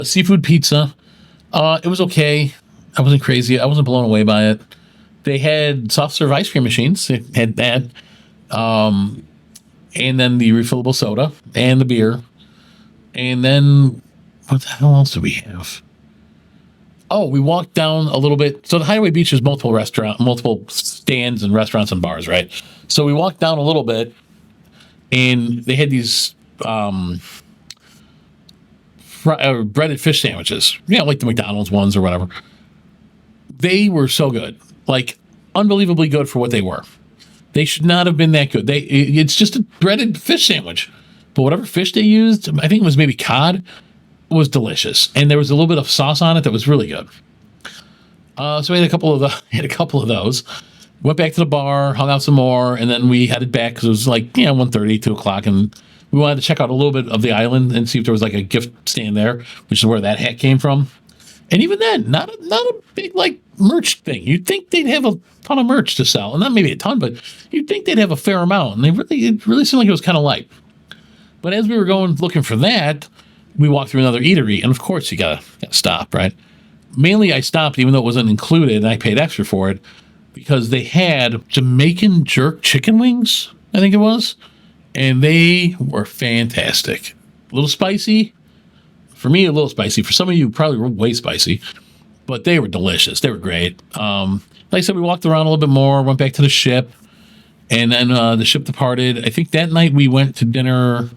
seafood pizza. It was okay. I wasn't crazy. I wasn't blown away by it. They had soft serve ice cream machines. They had that. And then the refillable soda and the beer. And then what the hell else did we have? Oh, we walked down a little bit. So the Hideaway Beach is multiple stands and restaurants and bars, right? So we walked down a little bit, and they had these breaded fish sandwiches. Yeah, like the McDonald's ones or whatever. They were so good, like unbelievably good for what they were. They should not have been that good. It's just a breaded fish sandwich, but whatever fish they used, I think it was maybe cod, was delicious, and there was a little bit of sauce on it that was really good. So we had a couple of those. Went back to the bar, hung out some more, and then we headed back because it was like 1:30, 2 o'clock, and we wanted to check out a little bit of the island and see if there was like a gift stand there, which is where that hat came from. And even then, not a big like merch thing. You'd think they'd have a ton of merch to sell, and not maybe a ton, but you'd think they'd have a fair amount. And it really seemed like it was kind of light. But as we were going looking for that, we walked through another eatery, and of course you gotta stop, right? Mainly I stopped, even though it wasn't included, and I paid extra for it because they had Jamaican jerk chicken wings, I think it was, and they were fantastic. A little spicy. For me, a little spicy. For some of you, probably way spicy. But they were delicious. They were great. Like I said, we walked around a little bit more, went back to the ship, and then the ship departed. I think that night we went to dinner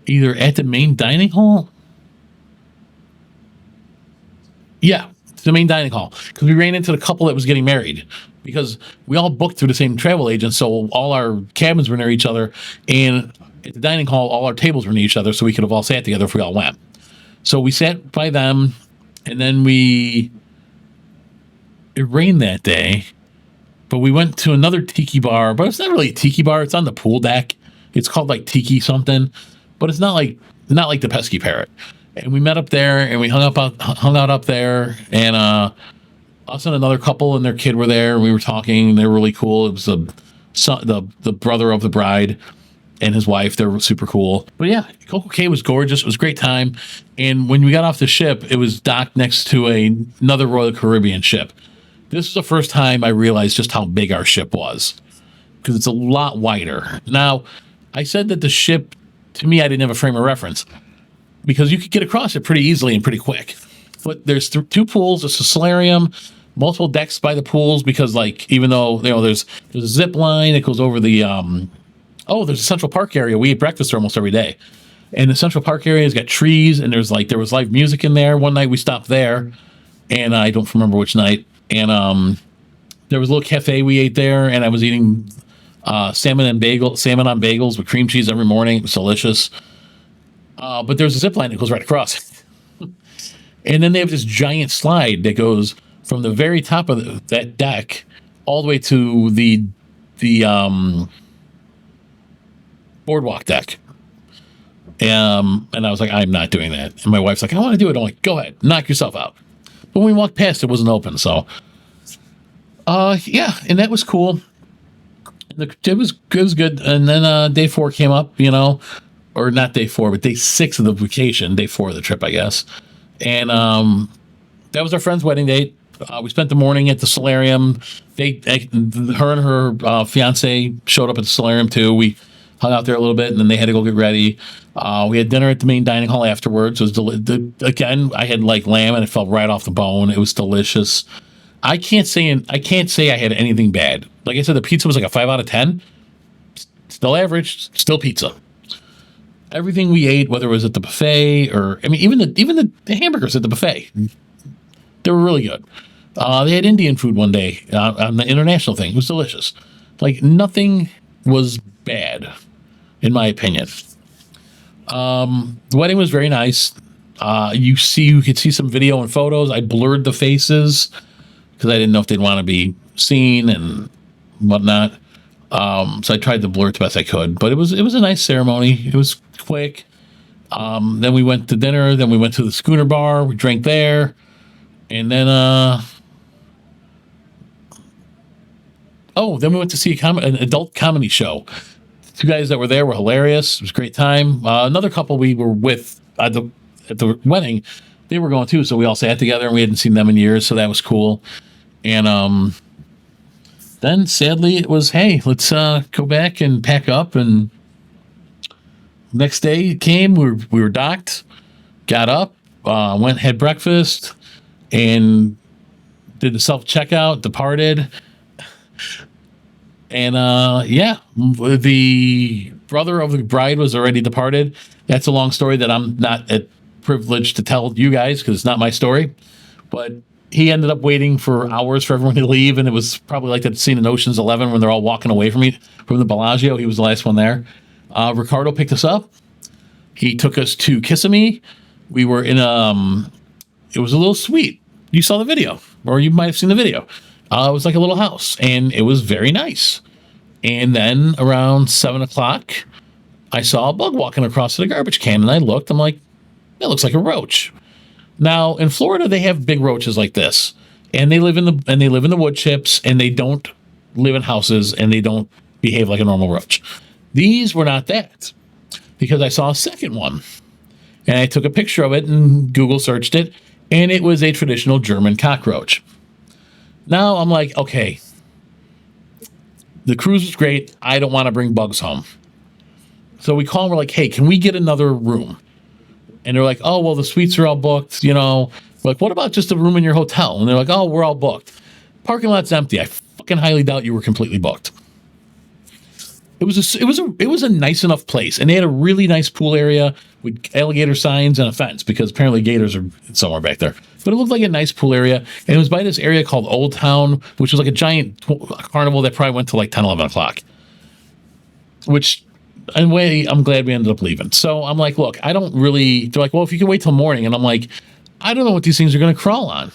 either at the main dining hall. Yeah, the main dining hall. Because we ran into the couple that was getting married. Because we all booked through the same travel agent, so all our cabins were near each other. And at the dining hall, all our tables were near each other, so we could have all sat together if we all went. So we sat by them, and then it rained that day, but we went to another tiki bar, but it's not really a tiki bar. It's on the pool deck. It's called like Tiki something, but it's not like the Pesky Parrot. And we met up there, and we hung out up there, and us and another couple and their kid were there. And we were talking, and they were really cool. It was the brother of the bride and his wife. They were super cool. But yeah, Coco Cay was gorgeous. It was a great time. And when we got off the ship, it was docked next to another Royal Caribbean ship. This was the first time I realized just how big our ship was, because it's a lot wider. Now, I said that the ship, to me, I didn't have a frame of reference, because you could get across it pretty easily and pretty quick. But there's two pools, there's a solarium, multiple decks by the pools, because like, even though there's a zip line that goes over the there's a Central Park area. We eat breakfast there almost every day. And the Central Park area has got trees, and there was live music in there. One night we stopped there, and I don't remember which night. And there was a little cafe we ate there, and I was eating salmon on bagels with cream cheese every morning. It was delicious. But there's a zip line that goes right across. And then they have this giant slide that goes from the very top of that deck all the way to the boardwalk deck. And I was like, I'm not doing that. And my wife's like, I want to do it. I'm like, go ahead, knock yourself out. But when we walked past, it wasn't open. So, yeah, and that was cool. It was good. And then day 4 came up, or not day 4, but day 6 of the vacation, day 4 of the trip, I guess. And that was our friend's wedding date. We spent the morning at the solarium. Her and her fiance showed up at the solarium too. We hung out there a little bit, and then they had to go get ready. We had dinner at the main dining hall afterwards. It was again, I had like lamb, and it fell right off the bone. It was delicious. I can't say I had anything bad. Like I said, the pizza was like a 5 out of 10. Still average, still pizza. Everything we ate, whether it was at the buffet or, I mean, even the hamburgers at the buffet, they were really good. They had Indian food one day on the international thing. It was delicious. Like, nothing was bad, in my opinion. The wedding was very nice. You could see some video and photos. I blurred the faces because I didn't know if they'd want to be seen and whatnot. So I tried to blur it the best I could, but it was a nice ceremony. It was quick. Then we went to dinner. Then we went to the Schooner Bar. We drank there, and then then we went to see an adult comedy show. Two guys that were there were hilarious. It was a great time. Another couple we were with at the wedding, they were going too, so we all sat together and we hadn't seen them in years, so that was cool. And then sadly it was, hey, let's go back and pack up. And next day it came, we were docked, got up, went, had breakfast, and did the self checkout, departed. And yeah, the brother of the bride was already departed. That's a long story that I'm not privileged to tell you guys because it's not my story. But he ended up waiting for hours for everyone to leave, and it was probably like that scene in Ocean's 11 when they're all walking away from the Bellagio. He was the last one there. Ricardo picked us up. He took us to Kissimmee. We were in it was a little suite. You saw the video, or you might have seen the video. It was like a little house, and it was very nice. And then around 7 o'clock, I saw a bug walking across to the garbage can, and I looked. I'm like, that looks like a roach. Now in Florida, they have big roaches like this, and they live in the wood chips, and they don't live in houses, and they don't behave like a normal roach. These were not that, because I saw a second one, and I took a picture of it and Google searched it, and it was a traditional German cockroach. Now I'm like, okay, the cruise was great. I don't want to bring bugs home. So we call and we're like, hey, can we get another room? And they're like, oh, well, the suites are all booked, you know. We're like, what about just a room in your hotel? And they're like, oh, we're all booked. Parking lot's empty. I fucking highly doubt you were completely booked. It was a nice enough place, and they had a really nice pool area with alligator signs and a fence because apparently gators are somewhere back there. But it looked like a nice pool area, and it was by this area called Old Town, which was like a giant carnival that probably went to like 10, 11 o'clock. Which, in a way, I'm glad we ended up leaving. So I'm like, look, I don't really. They're like, well, if you can wait till morning, and I'm like, I don't know what these things are going to crawl on.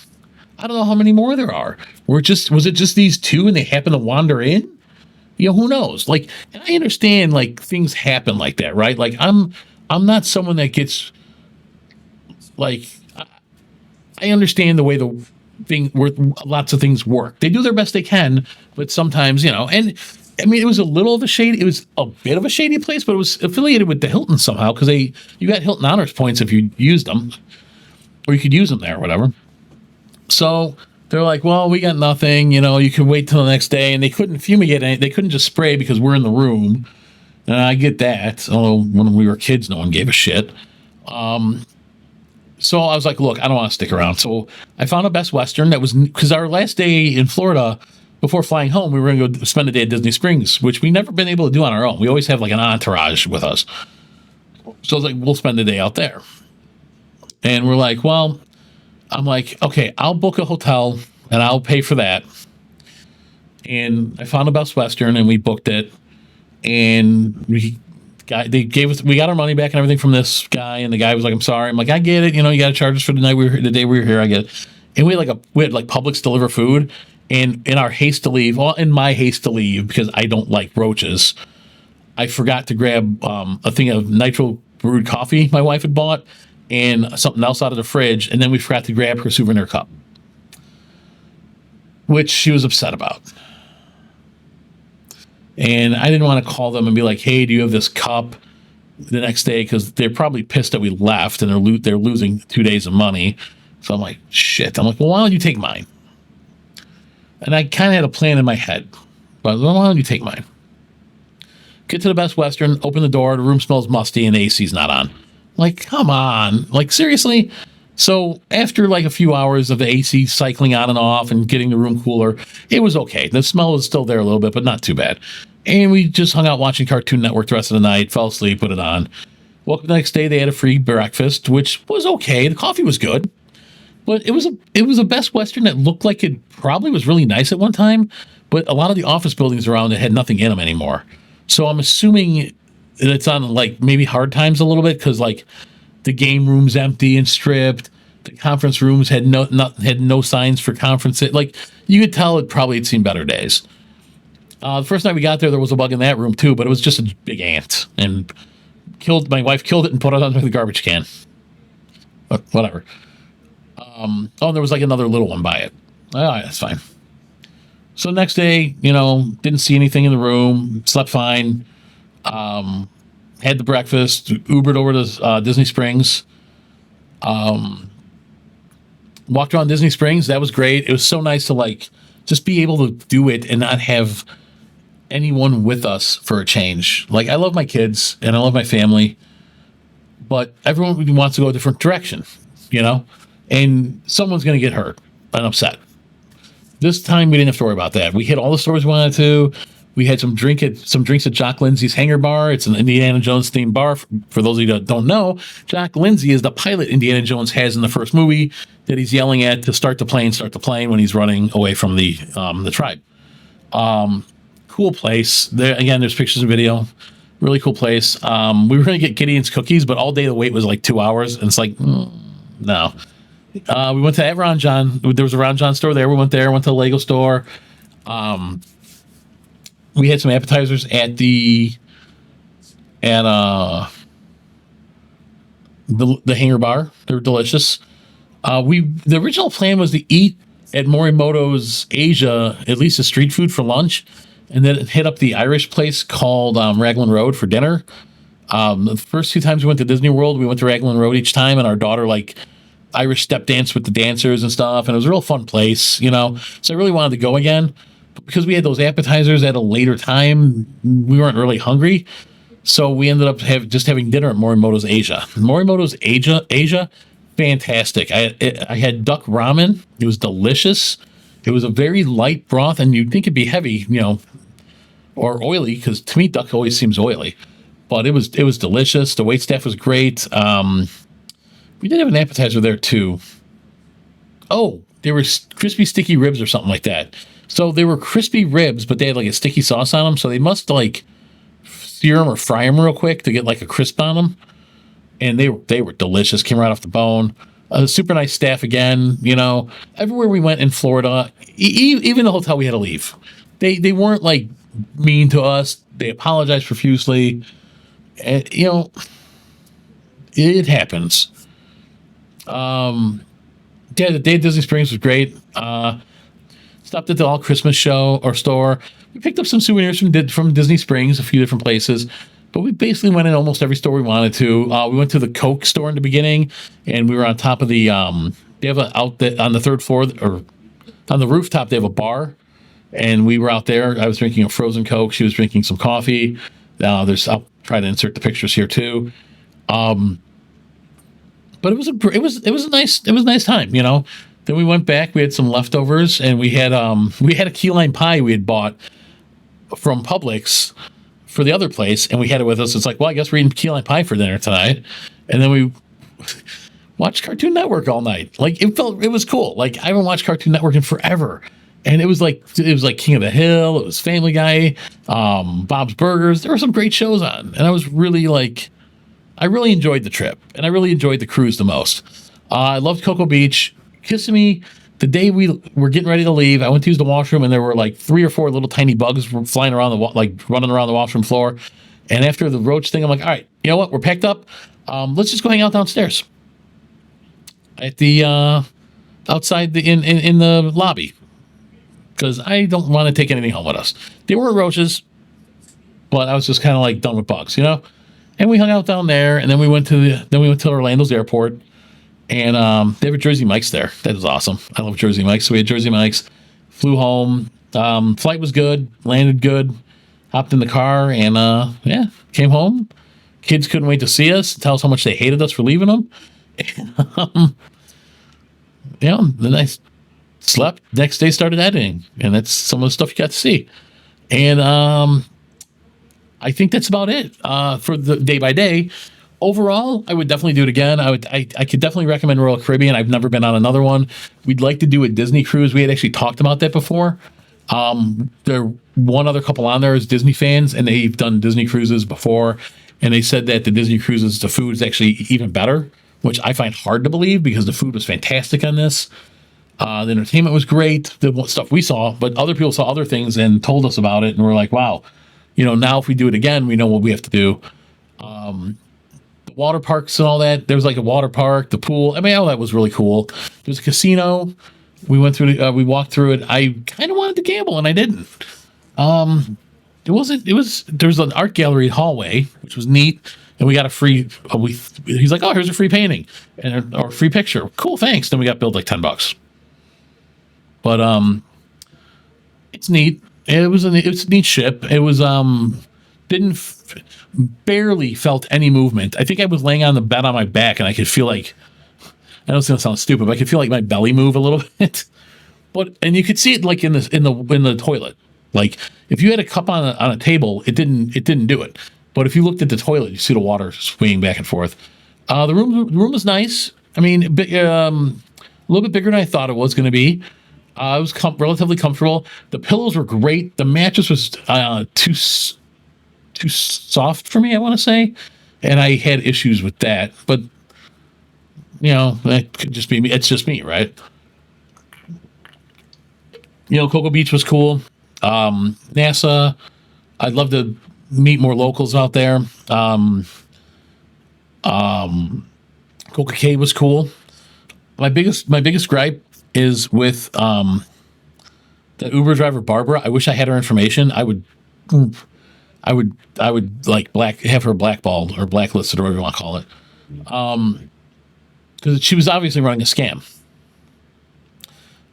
I don't know how many more there are. Was it just these two, and they happen to wander in? You know, who knows? Like, and I understand, like, things happen like that, right? Like, I'm not someone that gets, like, I understand the way lots of things work. They do their best they can, but sometimes, you know, and I mean, it was a bit of a shady place, but it was affiliated with the Hilton somehow because you got Hilton honors points if you used them, or you could use them there or whatever. So they're like, well, we got nothing, you know, you can wait till the next day. And they couldn't fumigate anything. They couldn't just spray because we're in the room. And I get that. Although when we were kids, no one gave a shit. So I was like, look, I don't want to stick around. So I found a Best Western that was, because our last day in Florida, before flying home, we were going to go spend a day at Disney Springs, which we never been able to do on our own. We always have like an entourage with us. So I was like, we'll spend the day out there. And we're like, well, I'm like, okay, I'll book a hotel and I'll pay for that. And I found a Best Western and we booked it. And we got our money back and everything from this guy. And the guy was like, I'm sorry. I'm like, I get it. You know, you got to charge us for the day we were here. I get it. And we had like Publix deliver food. And in my haste to leave, because I don't like roaches, I forgot to grab a thing of nitro brewed coffee my wife had bought and something else out of the fridge, and then we forgot to grab her souvenir cup, which she was upset about. And I didn't want to call them and be like, hey, do you have this cup the next day? Because they're probably pissed that we left, and they're losing 2 days of money. So I'm like, shit. I'm like, well, why don't you take mine? And I kind of had a plan in my head, but why don't you take mine? Get to the Best Western, open the door, the room smells musty, and the AC's not on. Like, come on. Like, seriously? So after like a few hours of the AC cycling on and off and getting the room cooler, it was okay. The smell was still there a little bit, but not too bad. And we just hung out watching Cartoon Network the rest of the night, fell asleep, put it on. Woke up the next day, they had a free breakfast, which was okay. The coffee was good. But it was a Best Western that looked like it probably was really nice at one time, but a lot of the office buildings around it had nothing in them anymore. So I'm assuming it's on like maybe hard times a little bit because like the game room's empty and stripped. The conference rooms had no signs for conference. Like you could tell it probably had seen better days. The first night we got there was a bug in that room too, but it was just a big ant and my wife killed it and put it under the garbage can. But whatever. And there was like another little one by it. Oh, that's fine. So next day, you know, didn't see anything in the room, slept fine. Had the breakfast, Ubered over to Disney Springs, walked around Disney Springs. That was great. It was so nice to like just be able to do it and not have anyone with us for a change. Like I love my kids and I love my family, but everyone wants to go a different direction, you know, and someone's going to get hurt and upset. This time we didn't have to worry about that. We hit all the stores we wanted to. We had some drinks at Jock Lindsay's Hangar Bar. It's an Indiana Jones themed bar. For those of you that don't know, Jock Lindsay is the pilot Indiana Jones has in the first movie that he's yelling at to start the plane when he's running away from the tribe. Cool place. There again, there's pictures and video. Really cool place. We were going to get Gideon's cookies, but all day the wait was like 2 hours, and it's like no. We went to Ron John. There was a Ron John store there. We went there. Went to the Lego store. We had some appetizers at the Hangar Bar. They were delicious. The original plan was to eat at Morimoto's Asia, at least a street food for lunch, and then hit up the Irish place called Raglan Road for dinner. The first 2 times we went to Disney World, we went to Raglan Road each time, and our daughter like Irish step danced with the dancers and stuff, and it was a real fun place, you know. So I really wanted to go again. But because we had those appetizers at a later time, we weren't really hungry. So we ended up having dinner at Morimoto's Asia. Morimoto's Asia, fantastic. I had duck ramen. It was delicious. It was a very light broth, and you'd think it'd be heavy, you know, or oily, because to me duck always seems oily. But it was delicious. The waitstaff was great. We did have an appetizer there too. Oh, they were crispy sticky ribs or something like that. So they were crispy ribs, but they had like a sticky sauce on them. So they must like sear them or fry them real quick to get like a crisp on them. And they were delicious. Came right off the bone. Super nice staff again. You know, everywhere we went in Florida, even the hotel we had to leave. They weren't like mean to us. They apologized profusely. And, you know, it happens. Yeah, the day at Disney Springs was great. Stopped at the All Christmas show or store. We picked up some souvenirs from Disney Springs, a few different places, but we basically went in almost every store we wanted to. We went to the Coke store in the beginning, and we were on top of the. They have on the 3rd floor or on the rooftop. They have a bar, and we were out there. I was drinking a frozen Coke. She was drinking some coffee. I'll try to insert the pictures here too. But it was a nice time, you know. Then we went back. We had some leftovers, and we had a key lime pie we had bought from Publix for the other place, and we had it with us. It's like, well, I guess we're eating key lime pie for dinner tonight, and then we watched Cartoon Network all night. Like it was cool. Like I haven't watched Cartoon Network in forever, and it was like King of the Hill. It was Family Guy, Bob's Burgers. There were some great shows on, and I was really like. I really enjoyed the trip, and I really enjoyed the cruise the most. I loved Cocoa Beach. Kissimmee, the day we were getting ready to leave, I went to use the washroom, and there were like 3 or 4 little tiny bugs flying around running around the washroom floor. And after the roach thing, I'm like, all right, you know what? We're packed up. Let's just go hang out downstairs at the outside in the lobby, because I don't want to take anything home with us. They weren't roaches, but I was just kind of like done with bugs, you know. And we hung out down there, and then we went to Orlando's airport, and they have a Jersey Mike's there. That is awesome. I love Jersey Mike's. So we had Jersey Mike's, flew home. Flight was good, landed good, hopped in the car, and came home. Kids couldn't wait to see us, tell us how much they hated us for leaving them. Then I slept. Next day started editing, and that's some of the stuff you got to see. And I think that's about it for the day by day. Overall, I would definitely do it again. I could definitely recommend Royal Caribbean. I've never been on another one. We'd like to do a Disney cruise. We had actually talked about that before. One other couple on there is Disney fans, and they've done Disney cruises before, and they said that the Disney cruises, the food is actually even better, which I find hard to believe because the food was fantastic on this. The entertainment was great, the stuff we saw, but other people saw other things and told us about it, and we're like, wow. Now if we do it again, we know what we have to do. The water parks and all that. There was like a water park, the pool. I mean, all that was really cool. There's a casino. We went through. We walked through it. I kind of wanted to gamble, and I didn't. It wasn't. It was. There was an art gallery hallway, which was neat, and we got a free. He's like, "Oh, here's a free painting and or free picture." Cool, thanks. Then we got billed like $10. But it's neat. It was a neat ship. It was didn't barely felt any movement. I think I was laying on the bed on my back, and I could feel like I know it's gonna sound stupid, but I could feel like my belly move a little bit. But and you could see it like in the toilet. Like if you had a cup on a table, it didn't do it. But if you looked at the toilet, you see the water swinging back and forth. The room was nice. I mean, a little bit bigger than I thought it was going to be. It was relatively comfortable. The pillows were great. The mattress was too soft for me, I want to say, and I had issues with that. But that could just be me. It's just me, right? Cocoa Beach was cool. NASA. I'd love to meet more locals out there. Coca Cay was cool. My biggest gripe is with the Uber driver Barbara. I wish I had her information. I would like have her blackballed or blacklisted or whatever you want to call it. Because she was obviously running a scam.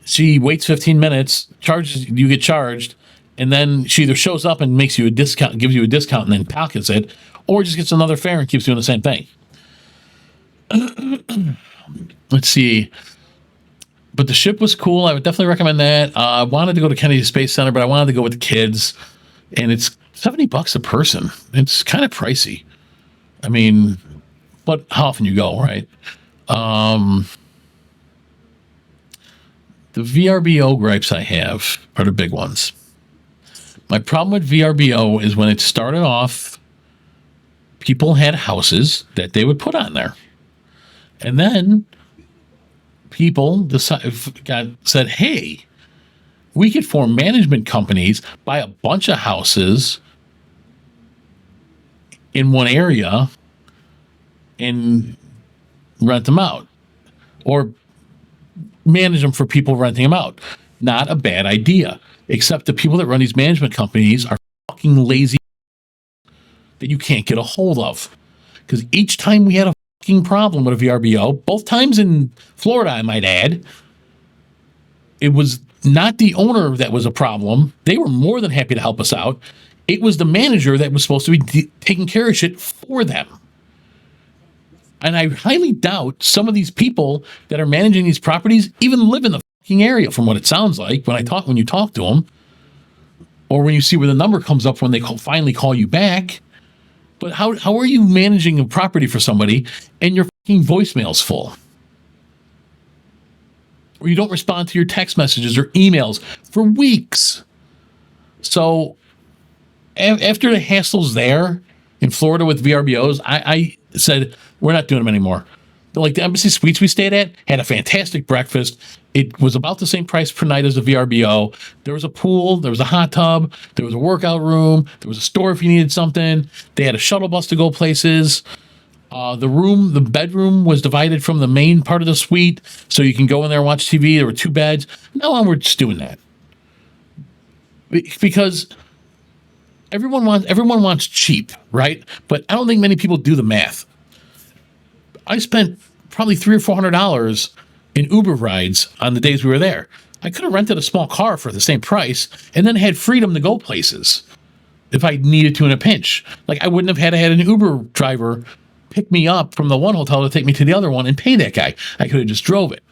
She waits 15 minutes, you get charged, and then she either shows up and makes you a discount, gives you a discount, and then pockets it, or just gets another fare and keeps doing the same thing. Let's see. But the ship was cool. I would definitely recommend that. I wanted to go to Kennedy Space Center, but I wanted to go with the kids, and it's $70 a person. It's kind of pricey. I mean, but how often you go, right? The VRBO gripes I have are the big ones. My problem with VRBO is when it started off, people had houses that they would put on there. And then people said, hey, we could form management companies, buy a bunch of houses in one area and rent them out. Or manage them for people renting them out. Not a bad idea. Except the people that run these management companies are fucking lazy that you can't get a hold of. Because each time we had a fucking problem with a VRBO, both times in Florida, I might add, it was not the owner that was a problem. They were more than happy to help us out. It was the manager that was supposed to be taking care of shit for them. And I highly doubt some of these people that are managing these properties even live in the fucking area, from what it sounds like when you talk to them, or when you see where the number comes up when they finally call you back. But how are you managing a property for somebody and your fucking voicemail's full? Or you don't respond to your text messages or emails for weeks. So after the hassles there in Florida with VRBOs, I said, we're not doing them anymore. But like the Embassy Suites we stayed at had a fantastic breakfast. It was about the same price per night as a VRBO. There was a pool, there was a hot tub, there was a workout room, there was a store if you needed something. They had a shuttle bus to go places. The bedroom was divided from the main part of the suite, so you can go in there and watch TV. There were 2 beds. No, we're just doing that. Because everyone wants cheap, right? But I don't think many people do the math. I spent probably $300 or $400 in Uber rides on the days we were there. I could have rented a small car for the same price and then had freedom to go places if I needed to in a pinch. Like I wouldn't have had to have an Uber driver pick me up from the one hotel to take me to the other one and pay that guy. I could have just drove it.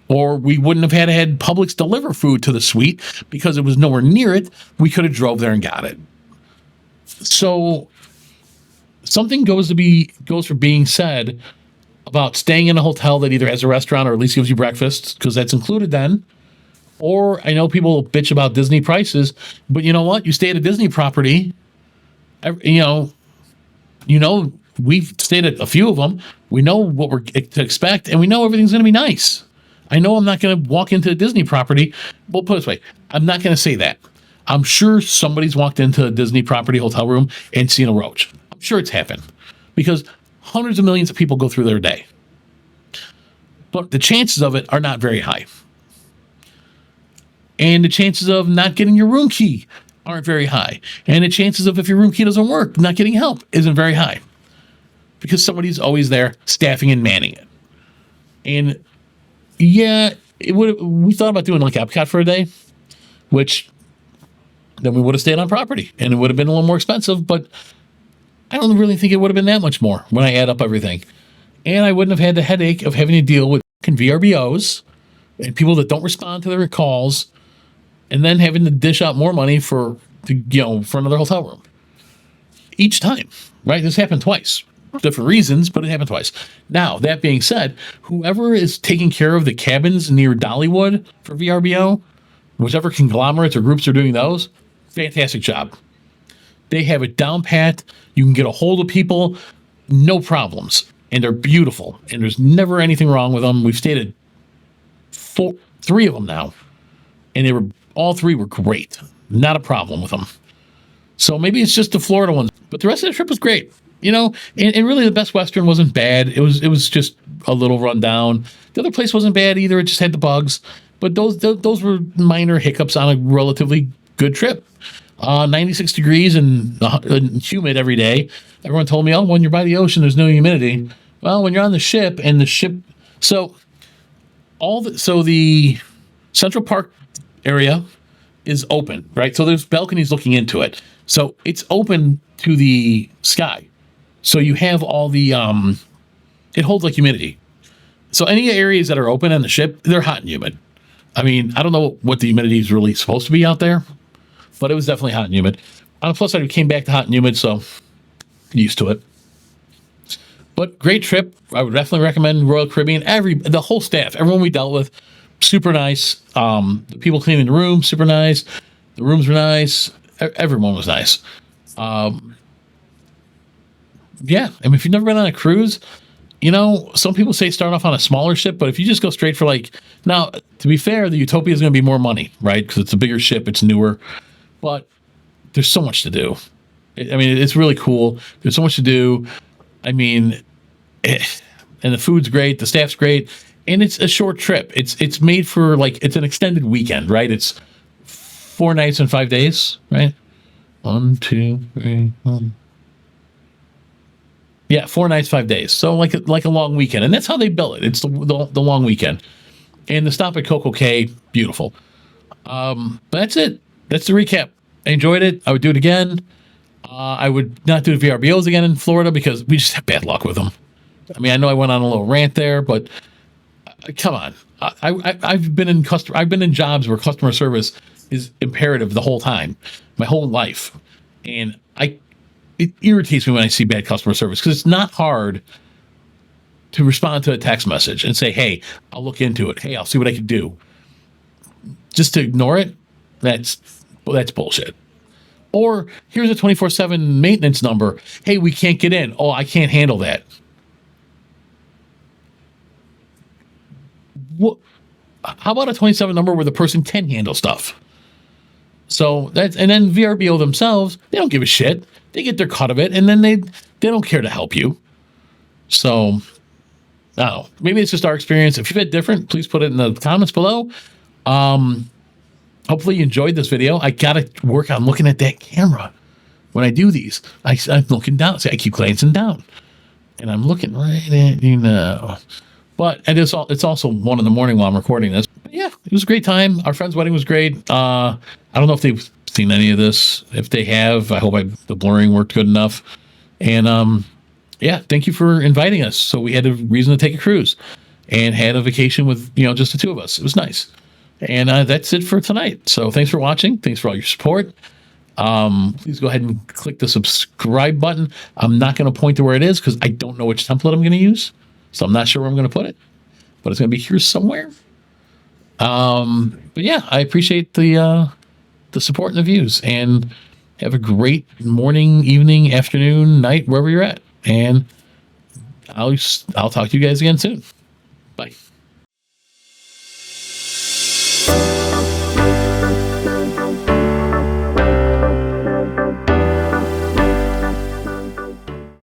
Or we wouldn't have had to have Publix deliver food to the suite because it was nowhere near it. We could have drove there and got it. So something goes for being said about staying in a hotel that either has a restaurant or at least gives you breakfast, because that's included then. Or I know people bitch about Disney prices, but you know what? You stay at a Disney property, we've stayed at a few of them. We know what we're to expect, and we know everything's going to be nice. I know I'm not going to walk into a Disney property. We'll put it this way. I'm not going to say that. I'm sure somebody's walked into a Disney property hotel room and seen a roach. I'm sure it's happened because hundreds of millions of people go through their day. But the chances of it are not very high. And the chances of not getting your room key aren't very high. And the chances of, if your room key doesn't work, not getting help isn't very high, because somebody's always there staffing and manning it. And yeah, we thought about doing like Epcot for a day, which then we would have stayed on property and it would have been a little more expensive, but I don't really think it would have been that much more when I add up everything. And I wouldn't have had the headache of having to deal with VRBOs and people that don't respond to their calls, and then having to dish out more money for another hotel room each time, right? This happened twice. Different reasons, but it happened twice. Now, that being said, whoever is taking care of the cabins near Dollywood for VRBO, whichever conglomerates or groups are doing those, fantastic job. They have it down pat. You can get a hold of people, no problems. And they're beautiful. And there's never anything wrong with them. We've stayed at three of them now. And all three were great. Not a problem with them. So maybe it's just the Florida ones. But the rest of the trip was great. And really the Best Western wasn't bad. It was just a little rundown. The other place wasn't bad either. It just had the bugs. But those were minor hiccups on a relatively good trip. 96 degrees and humid every day. Everyone told me, when you're by the ocean, there's no humidity. Well, when you're on the ship so the Central Park area is open, right? So there's balconies looking into it. So it's open to the sky. So you have all the, it holds like humidity. So any areas that are open on the ship, they're hot and humid. I mean, I don't know what the humidity is really supposed to be out there, but it was definitely hot and humid. On the plus side, we came back to hot and humid, so used to it. But great trip. I would definitely recommend Royal Caribbean. The whole staff, everyone we dealt with, super nice. The people cleaning the room, super nice. The rooms were nice. Everyone was nice. Yeah, I mean, if you've never been on a cruise, some people say start off on a smaller ship, but if you just go straight for now, to be fair, the Utopia is going to be more money, right? Because it's a bigger ship, it's newer, but there's so much to do. I mean, it's really cool. There's so much to do. I mean, and the food's great, the staff's great, and it's a short trip. It's made for it's an extended weekend, right? It's 4 nights and 5 days, right? 1, 2, 3, 4. Yeah, 4 nights, 5 days. So like a long weekend, and that's how they bill it. It's the long weekend, and the stop at Coco Cay, beautiful. But that's it. That's the recap. I enjoyed it. I would do it again. I would not do the VRBOs again in Florida because we just have bad luck with them. I mean, I know I went on a little rant there, but come on. I've been in jobs where customer service is imperative the whole time, my whole life, and it irritates me when I see bad customer service because it's not hard to respond to a text message and say, "Hey, I'll look into it. Hey, I'll see what I can do." Just to ignore it, that's bullshit. Or here's a 24/7 maintenance number. Hey, we can't get in. Oh, I can't handle that. What? How about a 27 number where the person can handle stuff? So and then VRBO themselves, they don't give a shit. They get their cut of it, and then they don't care to help you. So, I don't know. Maybe it's just our experience. If you've had different, please put it in the comments below. Hopefully you enjoyed this video. I got to work on looking at that camera when I do these. I'm looking down. See, I keep glancing down. And I'm looking right at you now. But it's also 1 a.m. while I'm recording this. But yeah, it was a great time. Our friend's wedding was great. I don't know if they've seen any of this. If they have, I hope the blurring worked good enough. And yeah, thank you for inviting us. So we had a reason to take a cruise and had a vacation with just the two of us. It was nice. And that's it for tonight. So thanks for watching. Thanks for all your support. Please go ahead and click the subscribe button. I'm not going to point to where it is because I don't know which template I'm going to use. So I'm not sure where I'm going to put it. But it's going to be here somewhere. But yeah, I appreciate the support and the views. And have a great morning, evening, afternoon, night, wherever you're at. And I'll talk to you guys again soon. Bye.